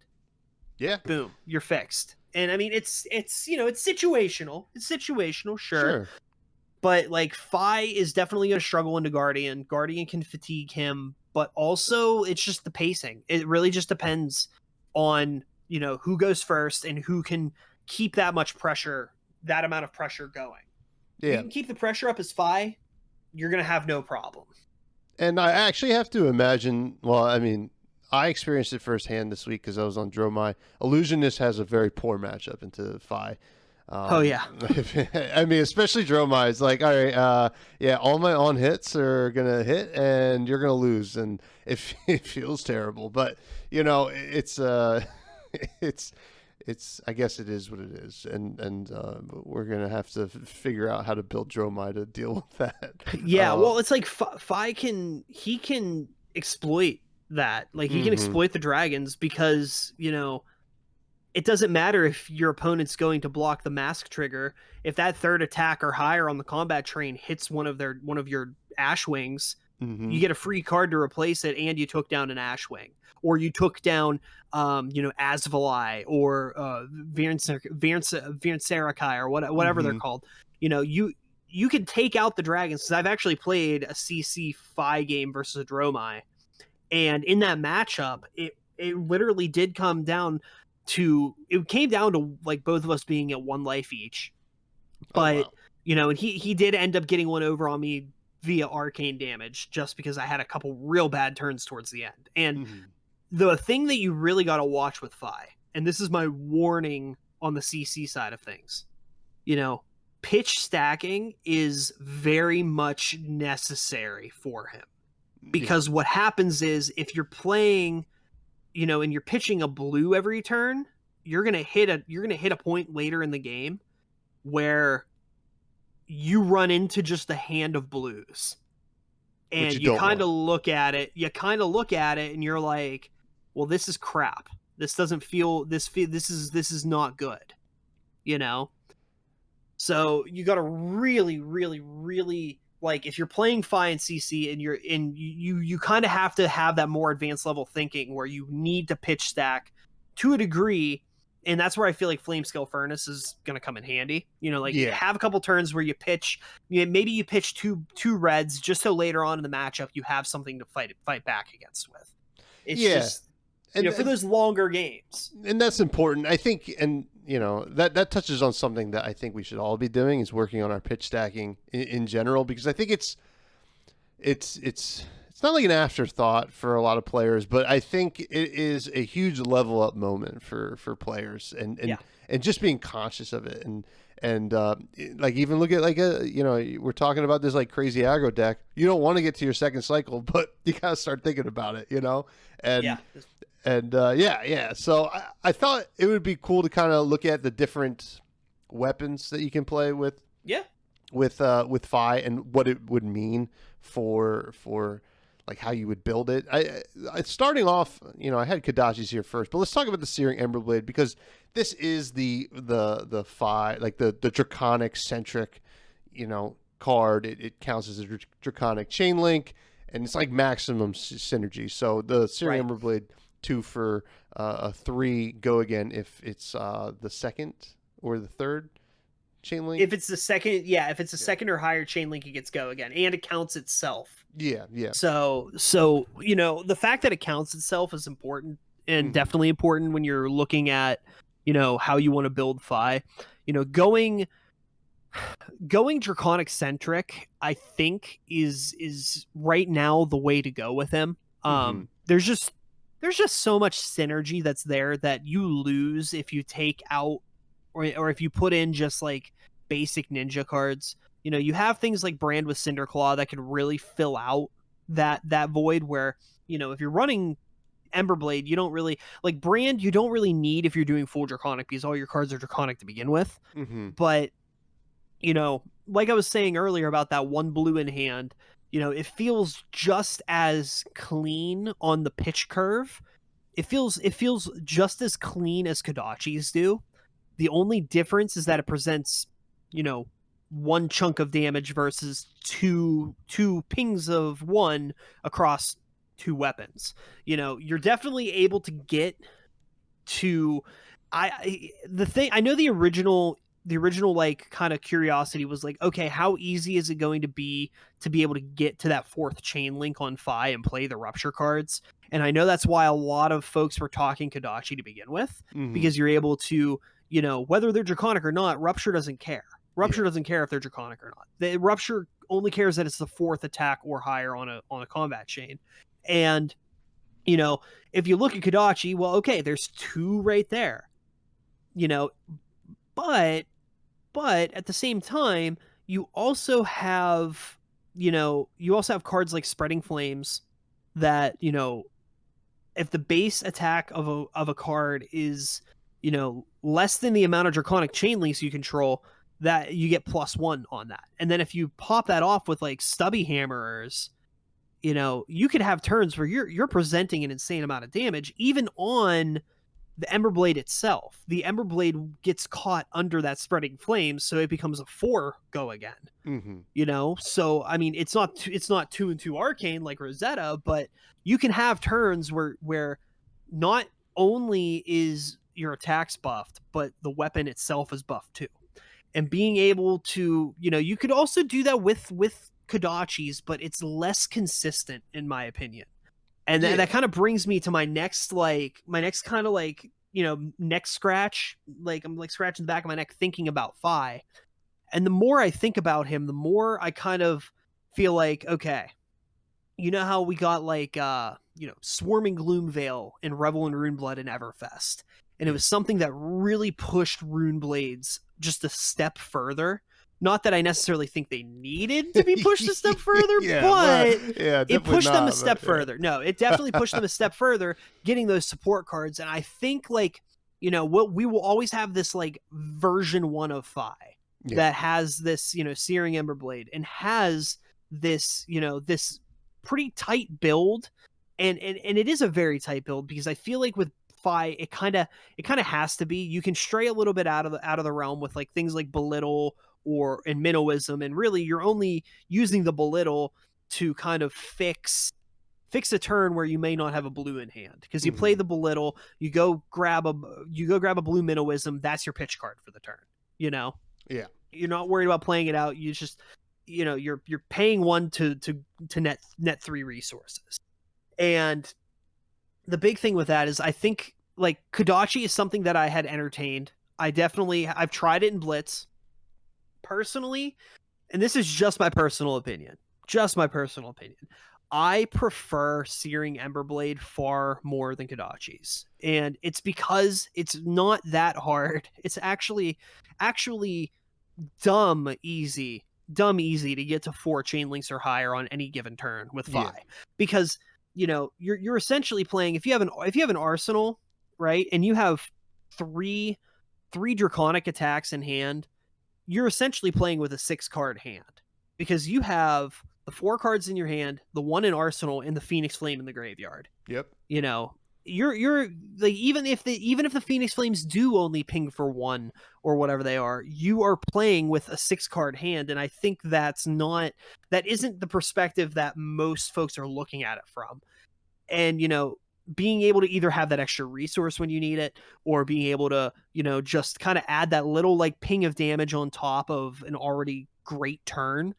Yeah, boom, you're fixed. And I mean, it's you know, it's situational. It's situational, sure. But like Fi is definitely going to struggle into Guardian. Guardian can fatigue him, but also it's just the pacing. It really just depends on, you know, who goes first and who can keep that much pressure, that amount of pressure going. If you can keep the pressure up as Fi, you're going to have no problem. And I actually have to imagine, well, I mean, I experienced it firsthand this week because I was on Dromai. Illusionist has a very poor matchup into Fi. Oh yeah. I mean, especially Dromai. It's like, all right, yeah, all my on hits are gonna hit, and you're gonna lose, and it feels terrible. But you know, it's I guess it is what it is, and we're gonna have to figure out how to build Dromai to deal with that. Yeah, well, it's like Fi can exploit that, like he can exploit the dragons, because you know, it doesn't matter if your opponent's going to block the mask trigger. If that third attack or higher on the combat train hits one of your Ash Wings, you get a free card to replace it, and you took down an Ash Wing, or you took down, you know, Asvalai or Virserakai or whatever they're called. You know, you can take out the dragons. Because I've actually played a CC Fi game versus a Dromai, and in that matchup, it literally did come down to, it came down to like both of us being at 1 life each. But you know, and he did end up getting one over on me via arcane damage, just because I had a couple real bad turns towards the end. And the thing that you really got to watch with Fi, and this is my warning on the CC side of things, you know, pitch stacking is very much necessary for him, because what happens is, if you're playing, you know, and you're pitching a blue every turn, you're gonna hit a point later in the game where you run into just a hand of blues, and you kind of look at it. And you're like, well, this is crap. This doesn't feel. This is not good. You know. So you got to really, really, really, like, if you're playing Fi and CC, and you kind of have to have that more advanced level thinking, where you need to pitch stack to a degree, and that's where I feel like Flamescale Furnace is going to come in handy. You know, like, have a couple turns where you pitch, maybe you pitch two reds, just so later on in the matchup you have something to fight back against with. It's just, you know, for those longer games. And that's important, I think. And you know, that touches on something that I think we should all be doing, is working on our pitch stacking in general, because I think it's not like an afterthought for a lot of players, but I think it is a huge level up moment for players, and just being conscious of it, and like, even look at, like, we're talking about this like crazy aggro deck. You don't want to get to your second cycle, but you gotta start thinking about it, and so I thought it would be cool to kind of look at the different weapons that you can play with with Fi, and what it would mean for like how you would build it. I starting off, I had Kodachi's here first, but let's talk about the Searing Emberblade, because this is the Fi, like the Draconic centric, card. It counts as a Draconic chain link, and it's like maximum synergy. So the Searing Emberblade 2 for a 3 go again if it's the second or the third chain link. If it's the second, if it's a second or higher chain link, it gets go again, and it counts itself. Yeah. So the fact that it counts itself is important, and definitely important when you're looking at how you want to build Fi. Going Draconic centric, I think is right now the way to go with him. There's just so much synergy that's there that you lose if you take out or if you put in just like basic ninja cards. You have things like Brand with Cinderclaw that could really fill out that void where, if you're running Emberblade, you don't really like Brand. You don't really need if you're doing full Draconic, because all your cards are Draconic to begin with. But, like I was saying earlier about that one blue in hand, it feels just as clean on the pitch curve. It feels just as clean as Kodachi's do. The only difference is that it presents, one chunk of damage versus two pings of one across 2 weapons. You're definitely able to get to I know the original like kind of curiosity was like, okay, how easy is it going to be able to get to that 4th chain link on Fi and play the Rupture cards? And I know that's why a lot of folks were talking Kodachi to begin with, because you're able to, whether they're Draconic or not, Rupture doesn't care. Rupture doesn't care if they're Draconic or not. The Rupture only cares that it's the 4th attack or higher on a combat chain. And, if you look at Kodachi, well, okay, there's 2 right there. But at the same time, you also have cards like Spreading Flames that, if the base attack of a card is, less than the amount of Draconic chain links you control, that you get +1 on that. And then if you pop that off with like Stubby Hammerers, you could have turns where you're presenting an insane amount of damage, even on the Emberblade itself. The Emberblade gets caught under that Spreading Flames, so it becomes a 4 go again. So I mean, it's not 2 and 2 arcane like Rosetta, but you can have turns where not only is your attacks buffed, but the weapon itself is buffed too. And being able to, you could also do that with Kodachi's, but it's less consistent in my opinion. And that kind of brings me to my next kind of like, neck scratch. Like I'm like scratching the back of my neck thinking about Fi. And the more I think about him, the more I kind of feel like, okay, how we got like, Swarming Gloomveil and Revel in Runeblood and Everfest. And it was something that really pushed Runeblades just a step further. Not that I necessarily think they needed to be pushed a step further, but it pushed them a step further. No, it definitely pushed them a step further, getting those support cards. And I think like, what we will always have this like version 1 of Fi that has this, Searing Emberblade and has this, this pretty tight build. And it is a very tight build, because I feel like with Fi, it kind of has to be. You can stray a little bit out of the realm with like things like Belittle and Minnowism, and really you're only using the Belittle to kind of fix a turn where you may not have a blue in hand, because you play the Belittle, you go grab a blue Minnowism, that's your pitch card for the turn. You're not worried about playing it out. You just you're paying 1 to net 3 resources. And the big thing with that is, I think like Kodachi is something that I had entertained I've tried it in Blitz personally, and this is just my personal opinion. Just my personal opinion. I prefer Searing Emberblade far more than Kodachi's. And it's because it's not that hard. It's actually dumb easy to get to 4 chain links or higher on any given turn with 5. Yeah. Because, you're essentially playing, if you have an arsenal, right? And you have three draconic attacks in hand, you're essentially playing with a 6-card hand, because you have the 4 cards in your hand, the 1 in arsenal, and the Phoenix Flame in the graveyard. Yep. You're like, even if the Phoenix Flames do only ping for 1 or whatever they are, you are playing with a 6-card hand, and I think that isn't the perspective that most folks are looking at it from. And being able to either have that extra resource when you need it, or being able to, just kind of add that little like ping of damage on top of an already great turn.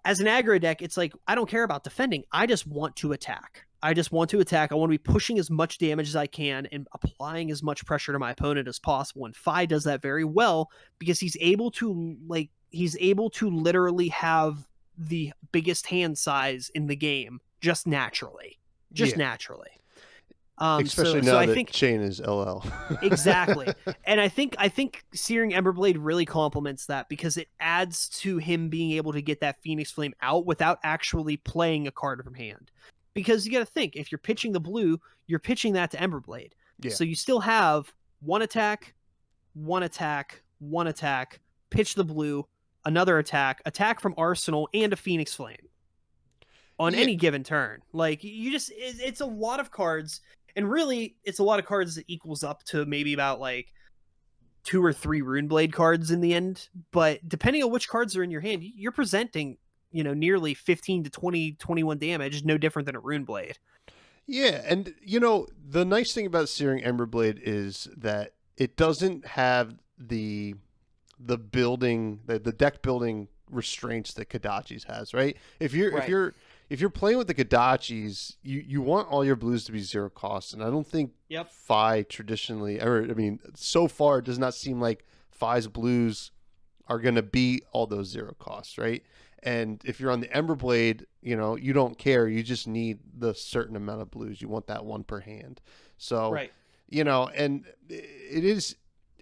As an aggro deck, it's like, I don't care about defending. I just want to attack. I want to be pushing as much damage as I can and applying as much pressure to my opponent as possible. And Fi does that very well, because he's able to literally have the biggest hand size in the game just naturally. Naturally. Especially now that chain is LL. Exactly. And I think Searing Emberblade really complements that, because it adds to him being able to get that Phoenix Flame out without actually playing a card from hand. Because you got to think, if you're pitching the blue, you're pitching that to Emberblade. Yeah. So you still have 1 attack, 1 attack, 1 attack, pitch the blue, another attack from Arsenal, and a Phoenix Flame on any given turn. Like, it's a lot of cards. And really, it's a lot of cards that equals up to maybe about like 2 or 3 Runeblade cards in the end. But depending on which cards are in your hand, you're presenting, nearly 15 to 20, 21 damage, no different than a Runeblade. Yeah, and the nice thing about Searing Emberblade is that it doesn't have the building, the deck building restraints that Kodachi's has, right? If you're playing with the Kodachis, you want all your blues to be 0 cost, and I don't think Fi traditionally, so far it does not seem like Fi's blues are going to be all those 0 costs, right? And if you're on the Emberblade, you don't care. You just need the certain amount of blues. You want that 1 per hand. So, and it is,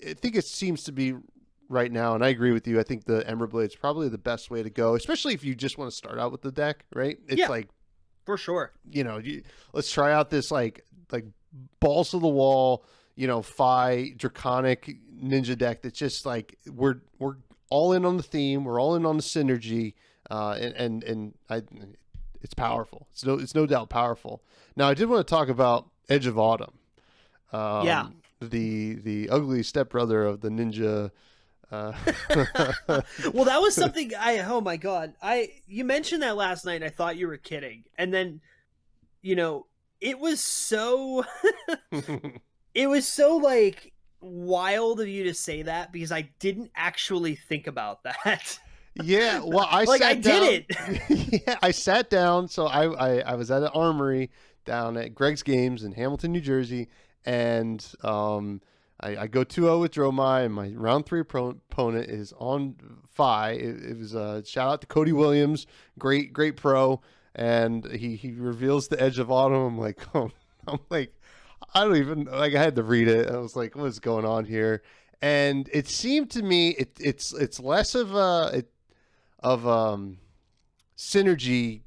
I think it seems to be right now, and I agree with you. I think the Emberblade is probably the best way to go, especially if you just want to start out with the deck, right? It's like, for sure. Let's try out this like balls to the wall, Fi Draconic Ninja deck that's just like, we're all in on the theme, we're all in on the synergy, it's powerful. It's no doubt powerful. Now, I did want to talk about Edge of Autumn. The ugly stepbrother of the ninja. Well, that was something oh my god, you mentioned that last night and I thought you were kidding, and then it was so like wild of you to say that, because I didn't actually think about that. Yeah, well, I did it. Yeah, I sat down. So I was at an armory down at Greg's Games in Hamilton, New Jersey, and I go 2-0 with Dromai, and my round 3 opponent is on Fi. It was a shout out to Cody Williams, great pro, and he reveals the Edge of Autumn. I'm like, I don't even I had to read it. I was like, what's going on here? And it seemed to me it's less of synergy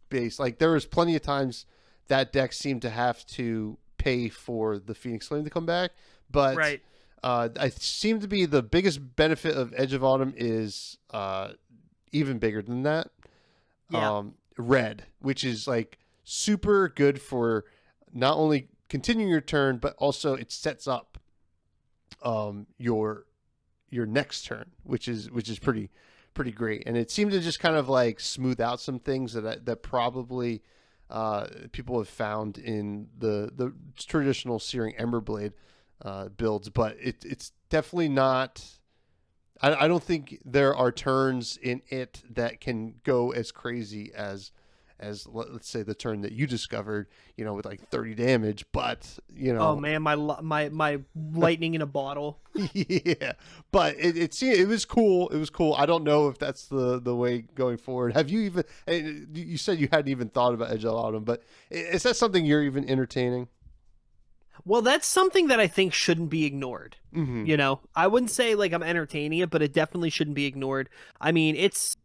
based. Like, there was plenty of times that deck seemed to have to pay for the Phoenix Flame to come back. But I seem to be the biggest benefit of Edge of Autumn is even bigger than that. Yeah. Red, which is like super good for not only continuing your turn, but also it sets up your next turn, which is pretty great. And it seemed to just kind of like smooth out some things that probably people have found in the traditional Searing Emberblade builds, but it's definitely not. I don't think there are turns in it that can go as crazy as as let's say the turn that you discovered, with like 30 damage, but Oh man, my lightning in a bottle. yeah, but it was cool. It was cool. I don't know if that's the way going forward. Have you even? You said you hadn't even thought about Edge of Autumn, but is that something you're even entertaining? Well, that's something that I think shouldn't be ignored. Mm-hmm. I wouldn't say like I'm entertaining it, but it definitely shouldn't be ignored. I mean, it's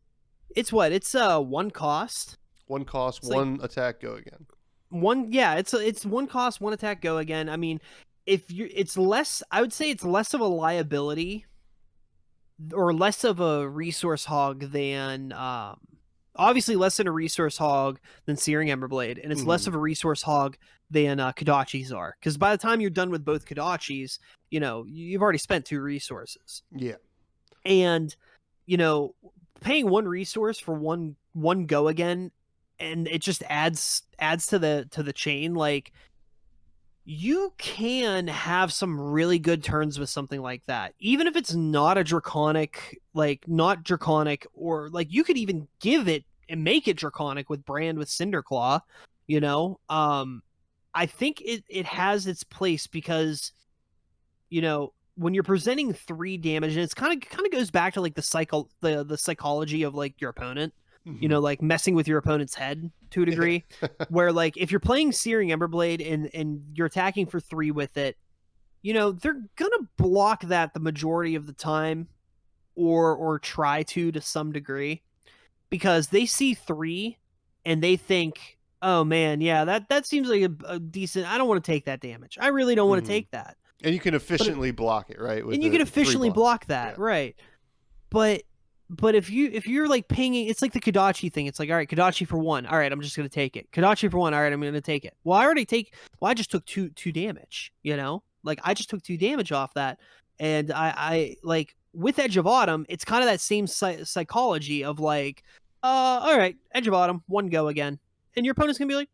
what? It's one cost. One cost, It's like one attack, go again. it's one cost, one attack, go again. I mean, it's less, I would say it's less of a liability or less of a resource hog than obviously less than a resource hog than Searing Emberblade, and it's less of a resource hog than Kodachis are. Because by the time you're done with both Kodachis, you've already spent 2 resources. Yeah. And paying 1 resource for one go again, and it just adds to the chain. Like, you can have some really good turns with something like that, even if it's not a draconic, or like you could even give it and make it draconic with Brand with Cinderclaw. I think it has its place because when you're presenting 3 damage, and it's kind of goes back to like the psychology of like your opponent. Like messing with your opponent's head to a degree, where like if you're playing Searing Emberblade and you're attacking for 3 with it, they're gonna block that the majority of the time, or try to some degree, because they see 3 and they think, oh man, yeah, that seems like a decent. I don't want to take that damage. I really don't want to take that. And you can efficiently block it, right? And you can efficiently block that, yeah. right? But if you're like pinging, it's like the Kodachi thing. It's like, all right, Kodachi for 1. All right, I'm just gonna take it. Kodachi for 1. All right, I'm gonna take it. Well, I just took two damage. Like I just took 2 damage off that, and I like with Edge of Autumn, it's kind of that same psychology of like, all right, Edge of Autumn, 1 go again, and your opponent's gonna be like,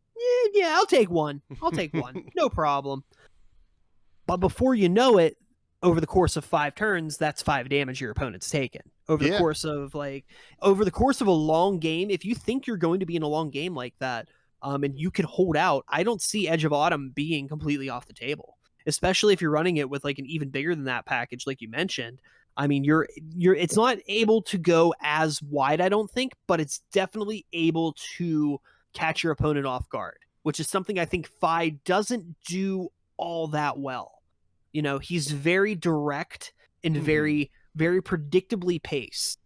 yeah, I'll take 1. I'll take 1, no problem. But before you know it, over the course of 5 turns, that's 5 damage your opponent's taken. Over the course of a long game, if you think you're going to be in a long game like that, and you can hold out, I don't see Edge of Autumn being completely off the table, especially if you're running it with like an even bigger than that package, like you mentioned. I mean, it's not able to go as wide, I don't think, but it's definitely able to catch your opponent off guard, which is something I think FAI'd doesn't do all that well. He's very direct and very, very predictably paced.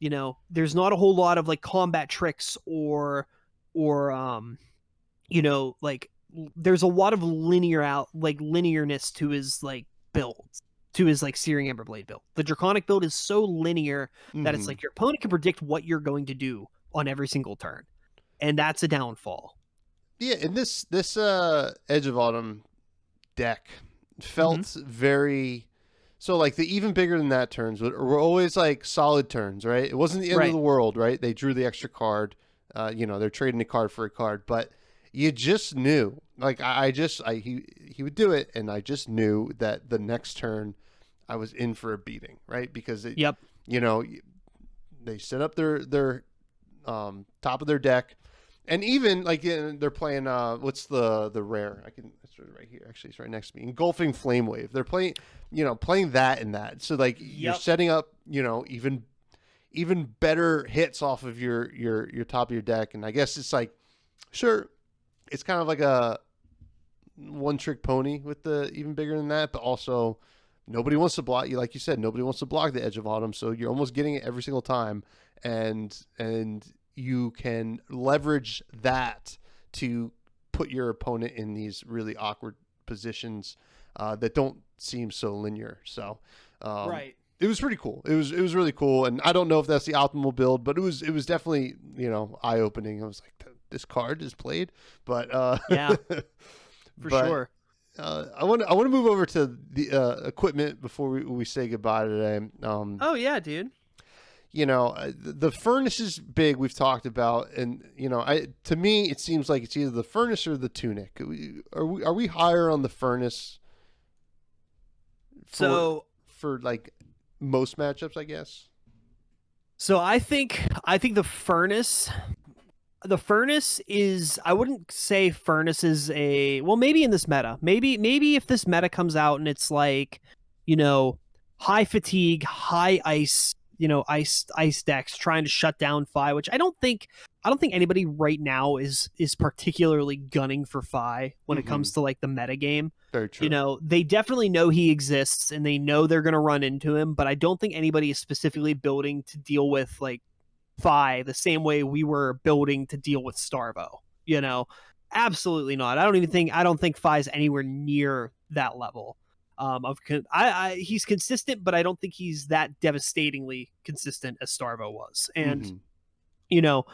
There's not a whole lot of like combat tricks or like there's a lot of linearness to his like builds, to his like Searing Emberblade build. The Draconic build is so linear that it's like your opponent can predict what you're going to do on every single turn, and that's a downfall. Yeah, and this Edge of Autumn deck felt very, so like the even bigger than that turns were always like solid turns, right? It wasn't the end of the world, right? They drew the extra card, they're trading a card for a card, but you just knew, like he would do it, and I just knew that the next turn I was in for a beating, right? Because they set up their top of their deck. And even like they're playing, what's the rare? It's right here. Actually, it's right next to me. Engulfing Flame Wave. They're playing, playing that and that. So like you're setting up, even better hits off of your top of your deck. And I guess it's like, sure, it's kind of like a one trick pony with the even bigger than that, but also nobody wants to block you. Like you said, nobody wants to block the Edge of Autumn. So you're almost getting it every single time, and you can leverage that to put your opponent in these really awkward positions that don't seem so linear. So it was pretty cool. It was really cool, and I don't know if that's the optimal build, but it was definitely eye opening. I was like, this card is played, but yeah, sure. I want to move over to the equipment before we say goodbye today. Oh yeah, dude. The furnace is big. We've talked about, and to me, it seems like it's either the furnace or the tunic. Are we higher on the furnace? For like most matchups, I guess. So I think the furnace The Furnace is, I wouldn't say Furnace is a, well, maybe in this meta, maybe if this meta comes out and it's like, you know, high fatigue, high ice, you know, ice decks trying to shut down Fi, which I don't think anybody right now is particularly gunning for Fi when it comes to like the meta game. Very true. You know, they definitely know he exists and they know they're going to run into him, but I don't think anybody is specifically building to deal with like Fi the same way we were building to deal with Starvo. You know, absolutely not. I don't think Fi's anywhere near that level. He's consistent, but I don't think he's that devastatingly consistent as Starvo was. And you know,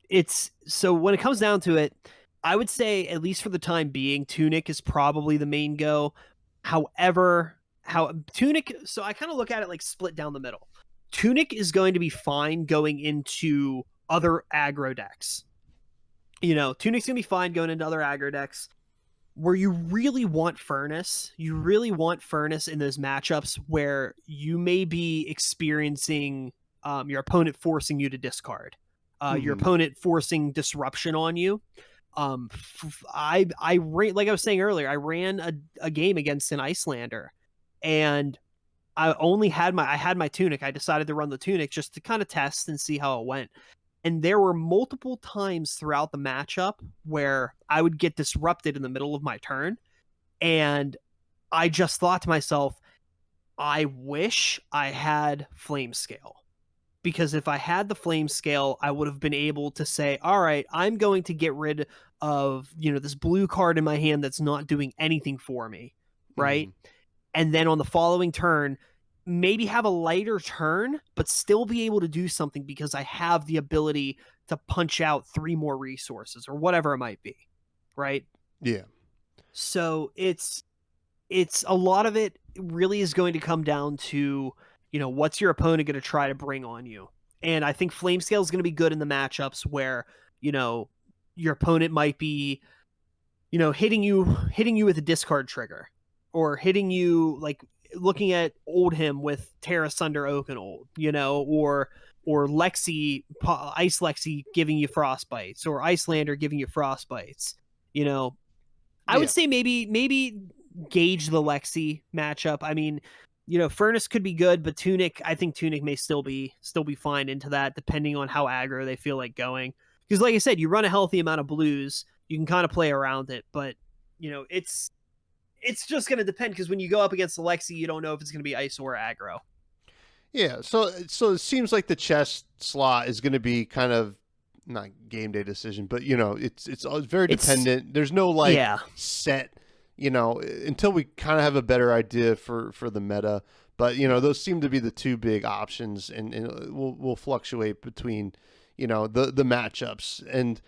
it's so when it comes down to it, I would say at least for the time being, Tunic is probably the main go. However, how Tunic, so I kind of look at it like split down the middle. Tunic is going to be fine going into other aggro decks. You know, Tunic's going to be fine going into other aggro decks. Where you really want Furnace in those matchups where you may be experiencing your opponent forcing you to discard, your opponent forcing disruption on you. Like I was saying earlier, I ran a game against an Icelander, and I had my Tunic. I decided to run the Tunic just to kind of test and see how it went. And there were multiple times throughout the matchup where I would get disrupted in the middle of my turn. And I just thought to myself, I wish I had Flame Scale. Because if I had the Flame Scale, I would have been able to say, all right, I'm going to get rid of, you know, this blue card in my hand that's not doing anything for me. Right. And then on the following turn, maybe have a lighter turn, but still be able to do something because I have the ability to punch out 3 more resources or whatever it might be. Right. Yeah. So it's a lot of it really is going to come down to, you know, what's your opponent going to try to bring on you? And I think Flame Scale is going to be good in the matchups where, you know, your opponent might be, you know, hitting you with a discard trigger, or hitting you like looking at Oldhim with Terra Sunder Oakenold, you know, or Lexi, Ice Lexi giving you Frostbites, or Icelander giving you Frostbites. You know, I would say maybe gauge the Lexi matchup. I mean, you know, Furnace could be good, but Tunic, I think Tunic may still be fine into that, depending on how aggro they feel like going. Because like I said, you run a healthy amount of blues, you can kind of play around it, but you know, it's just going to depend, because when you go up against Alexi, you don't know if it's going to be ice or aggro. Yeah, so it seems like the chess slot is going to be kind of not game day decision, but you know, it's very dependent. There's no like set, you know, until we kind of have a better idea for the meta. But you know, those seem to be the 2 big options, and we'll fluctuate between, you know, the matchups. And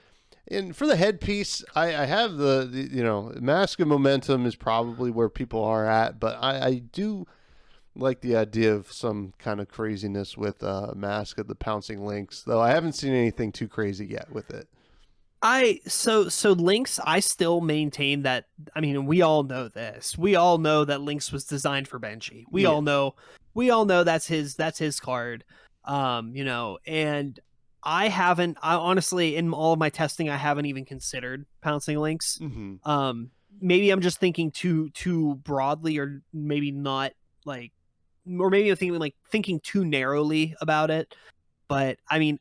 for the headpiece, I have the you know, Mask of Momentum is probably where people are at, but I do like the idea of some kind of craziness with Mask of the Pouncing Lynx, though I haven't seen anything too crazy yet with it. So Lynx, I still maintain that, I mean, we all know this. We all know that Lynx was designed for Benji. We all know that's his card. You know, and I honestly, in all of my testing, I haven't even considered Pouncing Lynx. Maybe I'm just thinking too broadly, or maybe not, like, or maybe I'm thinking too narrowly about it. But I mean,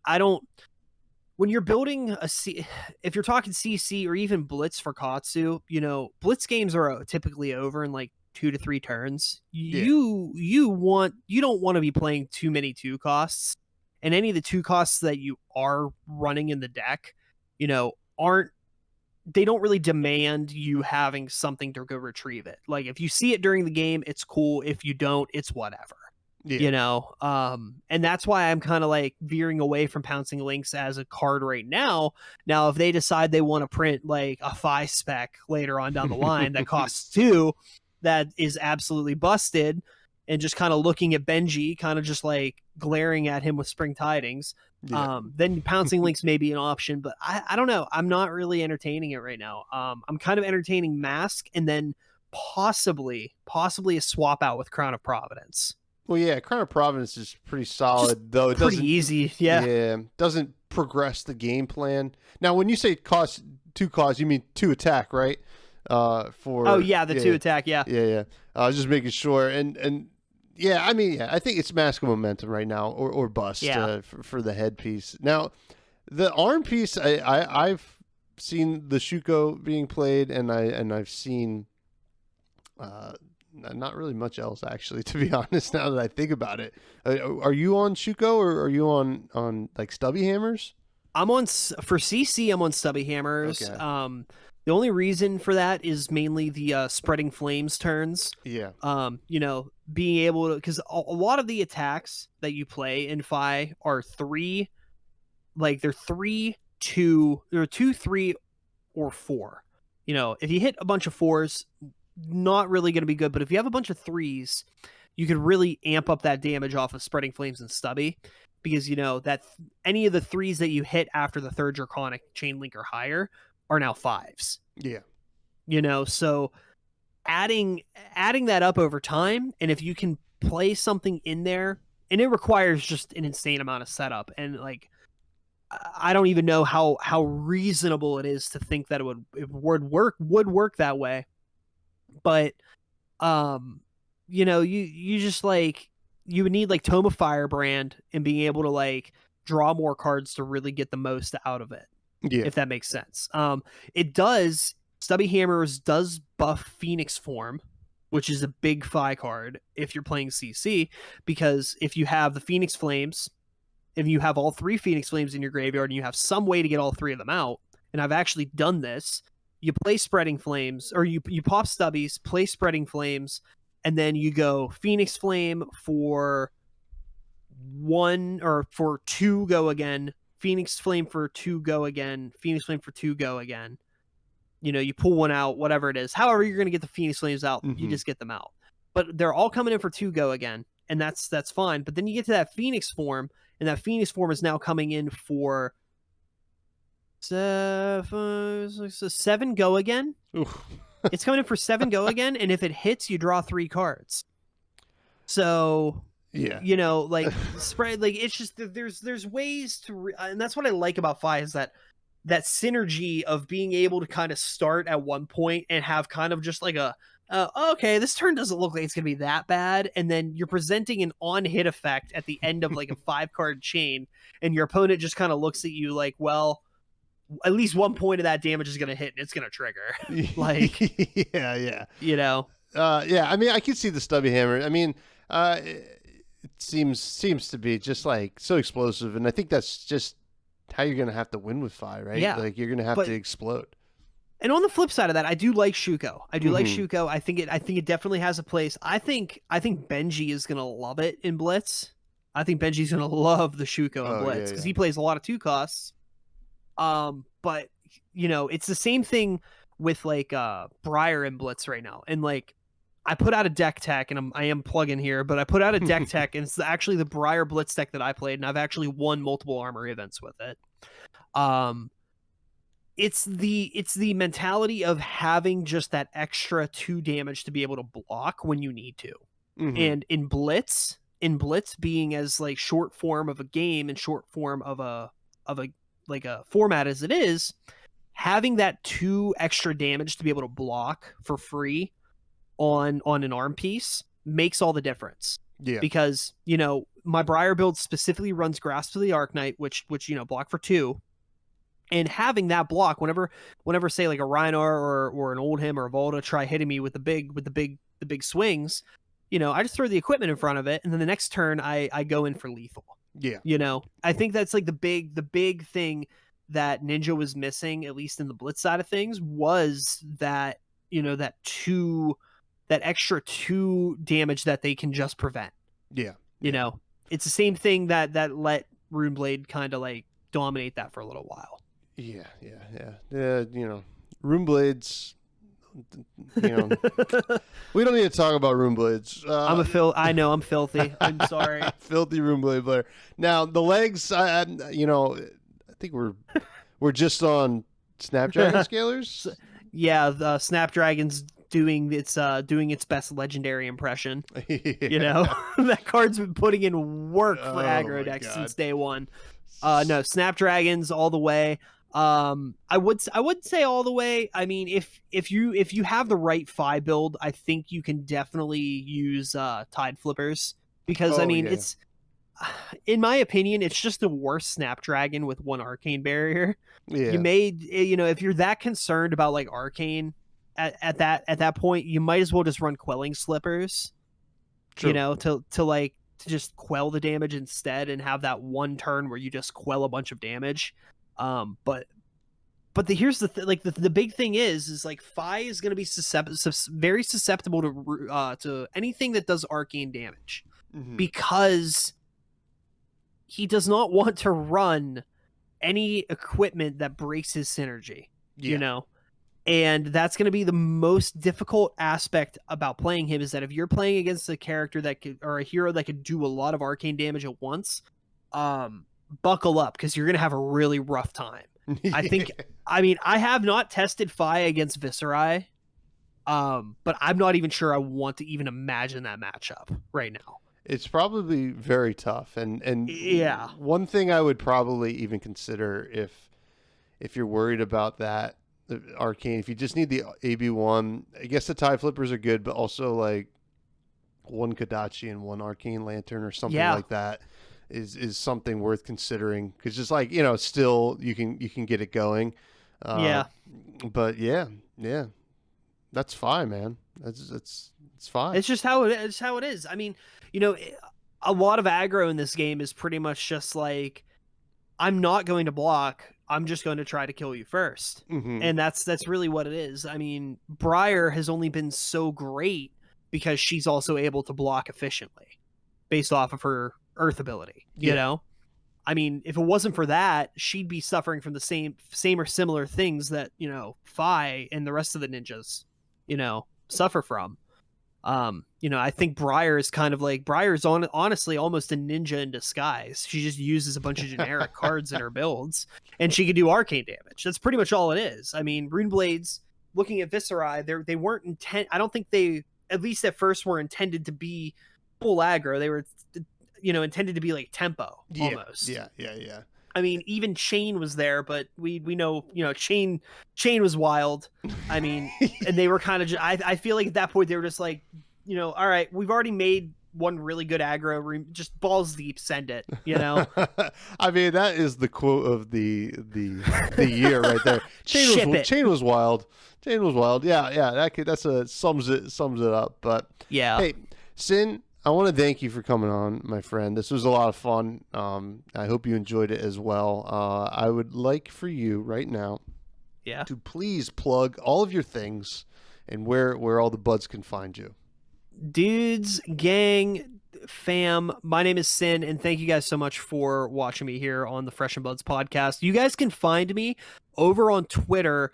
when you're building if you're talking CC or even Blitz for Katsu, you know, Blitz games are typically over in like 2 to 3 turns. You don't want to be playing too many 2 costs. And any of the 2 costs that you are running in the deck, you know, they don't really demand you having something to go retrieve it. Like, if you see it during the game, it's cool. If you don't, it's whatever. You know, and that's why I'm kind of like veering away from Pouncing Lynx as a card right now. Now, if they decide they want to print like a 5 spec later on down the line that costs 2, that is absolutely busted, and just kind of looking at Benji, kind of just like glaring at him with Spring Tidings, then Pouncing Lynx may be an option. But I don't know. I'm not really entertaining it right now. I'm kind of entertaining Mask, and then possibly a swap out with Crown of Providence. Well, yeah, Crown of Providence is pretty solid, though it Pretty doesn't. easy. Yeah. Doesn't progress the game plan. Now, when you say cost 2 cost, you mean 2 attack, right? For Oh yeah, the 2 attack. Yeah. yeah. I was just making sure, and yeah, I mean, yeah, I think it's Mask of Momentum right now, or bust Yeah. for the headpiece. Now, the arm piece, I've seen the Shuko being played, and I've seen not really much else actually, to be honest. Now that I think about it, are you on Shuko or are you on like stubby hammers? I'm on for CC. I'm on Stubby Hammers. Okay. The only reason for that is mainly the spreading flames turns. Yeah. Being able to, because a lot of the attacks that you play in Fi are three, like they're 2, 3, or 4. If you hit a bunch of 4s, not really going to be good. But if you have a bunch of 3s, you could really amp up that damage off of spreading flames and Stubby, because that any of the 3s that you hit after the third Draconic chain link or higher are now 5s. Yeah. So adding that up over time, and if you can play something in there, and it requires just an insane amount of setup, and like I don't even know how reasonable it is to think that it would work that way. But you just like, you would need like Tome of Firebrand and being able to like draw more cards to really get the most out of it. Yeah. If that makes sense. Stubby Hammers does buff Phoenix Form, which is a big Fi card if you're playing CC, because if you have the Phoenix Flames, if you have all 3 Phoenix Flames in your graveyard and you have some way to get all 3 of them out, and I've actually done this, you play Spreading Flames, or you pop Stubbies, play Spreading Flames, and then you go Phoenix Flame for 1 or for 2 go again, Phoenix Flame for 2 go again, Phoenix Flame for 2 go again. You pull one out, whatever it is. However you're going to get the Phoenix Flames out, you just get them out. But they're all coming in for 2 go again, and that's fine. But then you get to that Phoenix form, and that Phoenix form is now coming in for 7 go again. It's coming in for 7 go again, and if it hits, you draw 3 cards. So yeah, like spread, like it's just there's ways to and that's what I like about Fi, is that synergy of being able to kind of start at one point and have kind of just like okay, this turn doesn't look like it's gonna be that bad, and then you're presenting an on-hit effect at the end of like a 5-card chain, and your opponent just kind of looks at you like, well, at least 1 point of that damage is gonna hit and it's gonna trigger. Like, yeah. Yeah, I mean, I can see the Stubby Hammer. I mean, it seems to be just like so explosive, and I think that's just how you're gonna have to win with Fi, right? Yeah, like you're gonna have to explode. And on the flip side of that, I do like Shuko. Like Shuko. I think it definitely has a place. I think Benji is gonna love it in Blitz. I think Benji's gonna love the Shuko in Blitz, because he plays a lot of 2 costs. But it's the same thing with like Briar in Blitz right now. And like, I put out a deck tech, and I am plugging here, but I put out a deck tech, and it's actually the Briar Blitz deck that I played, and I've actually won multiple armor events with it. It's the mentality of having just that extra 2 damage to be able to block when you need to. And in Blitz being as like short form of a game and short form of a like a format as it is, having that 2 extra damage to be able to block for free on an arm piece makes all the difference. Yeah. Because, my Briar build specifically runs Grasp of the Arknight, which block for 2. And having that block whenever say like a Rhinar or an Oldhim or a Volta try hitting me with the big swings, I just throw the equipment in front of it, and then the next turn I go in for lethal. Yeah. I think that's like the big thing that Ninja was missing, at least in the Blitz side of things, was that that extra 2 damage that they can just prevent. Yeah. It's the same thing that let Runeblade kind of like dominate that for a little while. Yeah. Runeblades. We don't need to talk about Runeblades. I know I'm filthy. I'm sorry. Filthy Runeblade player. Now the legs. I think we're just on Snapdragon scalers. Yeah, the Snapdragon's doing its best legendary impression. You Yeah. know, that card's been putting in work for Oh aggro my decks God. since day one. No, Snapdragons all the way. I would say all the way. I mean, if you have the right Fi build, I think you can definitely use Tide Flippers, because I Oh, mean yeah. it's, in my opinion, it's just a worse Snapdragon with one arcane barrier. Yeah. You made, if you're that concerned about like arcane at that point, you might as well just run Quelling Slippers, True. to just quell the damage instead, and have that one turn where you just quell a bunch of damage. But here's the big thing is like Fi is going to be very susceptible to anything that does arcane damage, Mhm. because he does not want to run any equipment that breaks his synergy. Yeah. And that's going to be the most difficult aspect about playing him, is that if you're playing against a character or a hero that could do a lot of arcane damage at once, buckle up, because you're going to have a really rough time. I mean, I have not tested Fi against Viscerai, but I'm not even sure I want to even imagine that matchup right now. It's probably very tough, and Yeah. one thing I would probably even consider, if you're worried about that, the arcane, if you just need the AB1, I guess the Tide Flippers are good, but also like one Kodachi and one Arcane Lantern or something like that is something worth considering, because just like, still you can get it going. But yeah, that's fine, man. It's fine. It's just how it is. I mean, a lot of aggro in this game is pretty much just like, I'm not going to block, I'm just going to try to kill you first. Mhm. And that's really what it is. I mean, Briar has only been so great because she's also able to block efficiently based off of her earth ability, you know? I mean, if it wasn't for that, she'd be suffering from the same or similar things that, Fi and the rest of the ninjas, suffer from. I think Briar is kind of like, Briar's honestly almost a ninja in disguise. She just uses a bunch of generic cards in her builds, and she can do arcane damage. That's pretty much all it is. I mean, Rune Blades, looking at Viscerai, they weren't I don't think they, at least at first, were intended to be full aggro. They were, intended to be like tempo almost. Yeah. I mean, even Chain was there, but we know, Chain was wild. I mean, and they were kind of I feel like at that point they were just like, all right, we've already made one really good aggro, just balls deep, send it, I mean, that is the quote of the year right there. Chain was wild. Chain was wild. Yeah, sums it up. But yeah. Hey, Sin, I want to thank you for coming on, my friend. This was a lot of fun. I hope you enjoyed it as well. I would like for you right now to please plug all of your things and where all the buds can find you. Dudes, gang, fam, my name is Sin, and thank you guys so much for watching me here on the Fresh and Buds podcast. You guys can find me over on Twitter,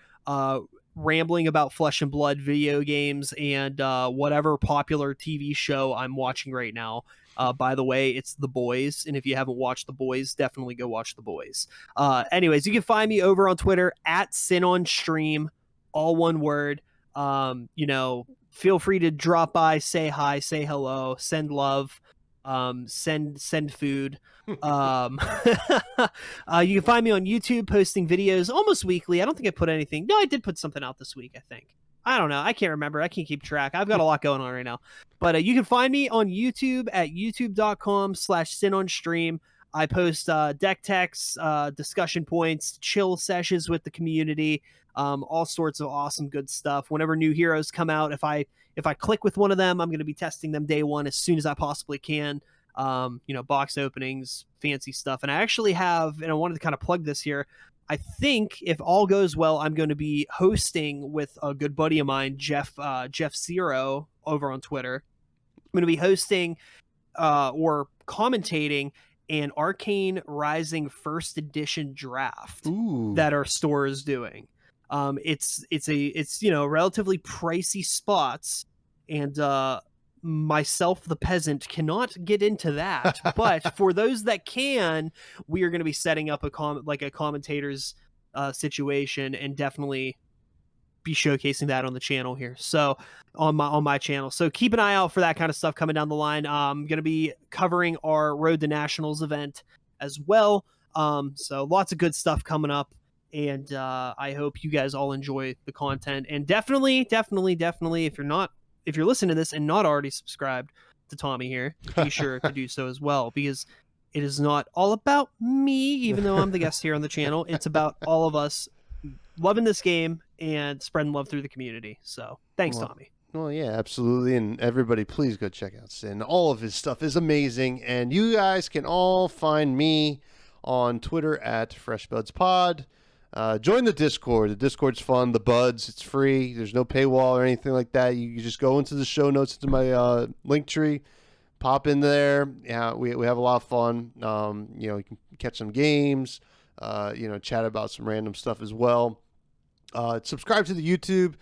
rambling about Flesh and Blood video games and whatever popular TV show I'm watching right now. By the way, it's The Boys, and if you haven't watched The Boys, definitely go watch The Boys. Anyways, you can find me over on Twitter at SinOnStream, all one word. Feel free to drop by, say hi, say hello, send love, send food. You can find me on YouTube posting videos almost weekly. I don't think I put anything. No, I did put something out this week, I think. I don't know. I can't remember. I can't keep track. I've got a lot going on right now. But you can find me on YouTube at youtube.com/SinOnStream. I post deck techs, discussion points, chill sessions with the community, all sorts of awesome good stuff. Whenever new heroes come out, if I click with one of them, I'm going to be testing them day one as soon as I possibly can. Box openings, fancy stuff. And I actually have, and I wanted to kind of plug this here, I think if all goes well, I'm going to be hosting with a good buddy of mine, Jeff Zero, over on Twitter. I'm going to be hosting or commentating an Arcane Rising first edition draft that our store is doing. It's relatively pricey spots, and myself, the peasant, cannot get into that. But for those that can, we are going to be setting up a commentator's situation, and definitely be showcasing that on the channel here. So on my channel. So keep an eye out for that kind of stuff coming down the line. I'm going to be covering our Road to Nationals event as well. So lots of good stuff coming up. And I hope you guys all enjoy the content. And definitely, if you're listening to this and not already subscribed to Tommy here, be sure to do so as well, because it is not all about me, even though I'm the guest here on the channel. It's about all of us loving this game and spreading love through the community. So thanks, Tommy. Well, yeah, absolutely. And everybody, please go check out Sin. All of his stuff is amazing. And you guys can all find me on Twitter at FreshBudsPod. Join the Discord. The Discord's fun. The Buds, it's free. There's no paywall or anything like that. You just go into the show notes, into my link tree, pop in there. Yeah, we have a lot of fun. You can catch some games, chat about some random stuff as well. Subscribe to the YouTube.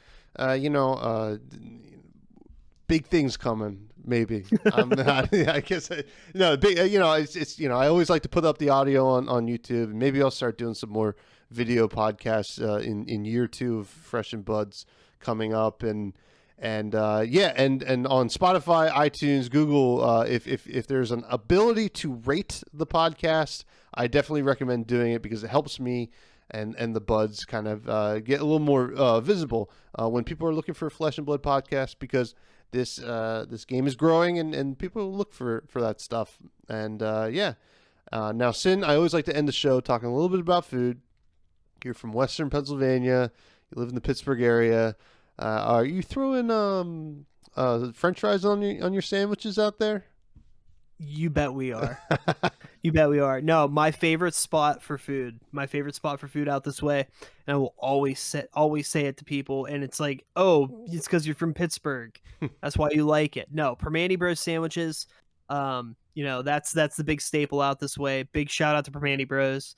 Big things coming. Maybe I'm not. I guess big. It's I always like to put up the audio on YouTube, and maybe I'll start doing some more video podcasts in year 2 of Fresh and Buds coming up, and on Spotify, iTunes, Google. If there's an ability to rate the podcast, I definitely recommend doing it, because it helps me and the Buds kind of get a little more visible when people are looking for a Flesh and Blood podcast, because this game is growing and people look for that stuff. And now, Sin, I always like to end the show talking a little bit about food. You're from Western Pennsylvania. You live in the Pittsburgh area. Are you throwing French fries on your sandwiches out there? You bet we are. You bet we are. No, my favorite spot for food out this way, and I will always say it to people, and it's like, oh, it's because you're from Pittsburgh. That's why you like it. No, Permane Bros sandwiches. That's the big staple out this way. Big shout out to Permane Bros.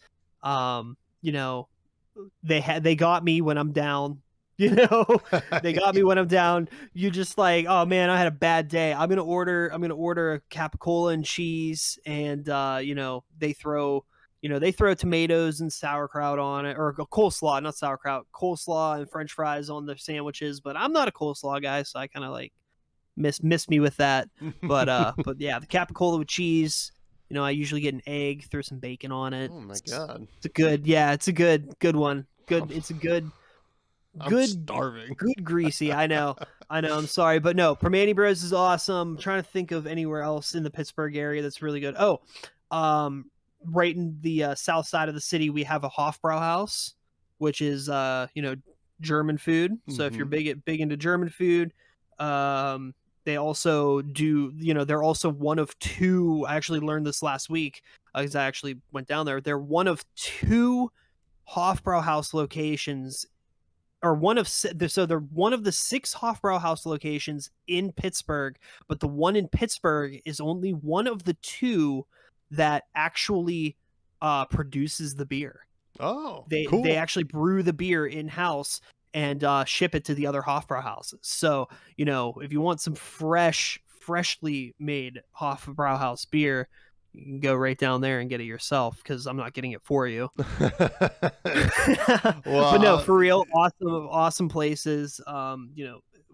They got me when I'm down. They got me when I'm down. You just like, oh man, I had a bad day. I'm gonna order a capicola and cheese, and they throw tomatoes and sauerkraut on it, or coleslaw, not sauerkraut, coleslaw and French fries on the sandwiches. But I'm not a coleslaw guy, so I kind of like miss me with that. But yeah, the capicola with cheese. I usually get an egg, throw some bacon on it. Oh my god, it's a good one. I'm starving. Good greasy. I know. I'm sorry, but no, Permane Bros is awesome. I'm trying to think of anywhere else in the Pittsburgh area that's really good. Oh, right in the south side of the city, we have a Hofbrauhaus, which is German food. So if you're big into German food, they also do. They're also one of 2. I actually learned this last week because I actually went down there. They're one of 2 Hofbrauhaus locations. Or they're one of the 6 Hofbrauhaus locations in Pittsburgh, but the one in Pittsburgh is only one of the 2 that actually produces the beer. Oh, cool. They actually brew the beer in-house and ship it to the other Hofbrauhauses. So, if you want some freshly made Hofbrauhaus beer, you can go right down there and get it yourself, because I'm not getting it for you. But no, for real, awesome places.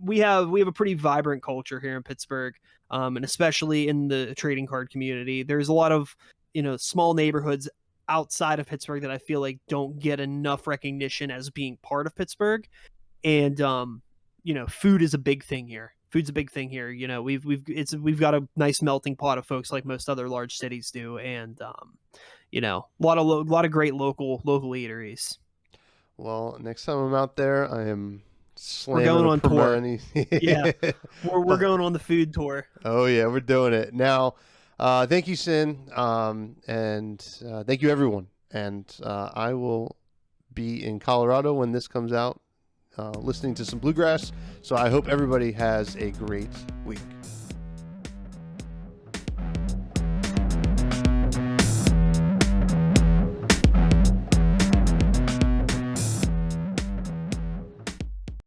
We have a pretty vibrant culture here in Pittsburgh, and especially in the trading card community. There's a lot of small neighborhoods outside of Pittsburgh that I feel like don't get enough recognition as being part of Pittsburgh, and food is a big thing here. Food's a big thing here. We've got a nice melting pot of folks like most other large cities do, and a lot of great local eateries. Well, next time I'm out there, I am slamming. We're going on tour. Yeah, we're going on the food tour. Oh yeah, we're doing it now. Thank you, Sin, and thank you everyone. And I will be in Colorado when this comes out, listening to some bluegrass. So I hope everybody has a great week.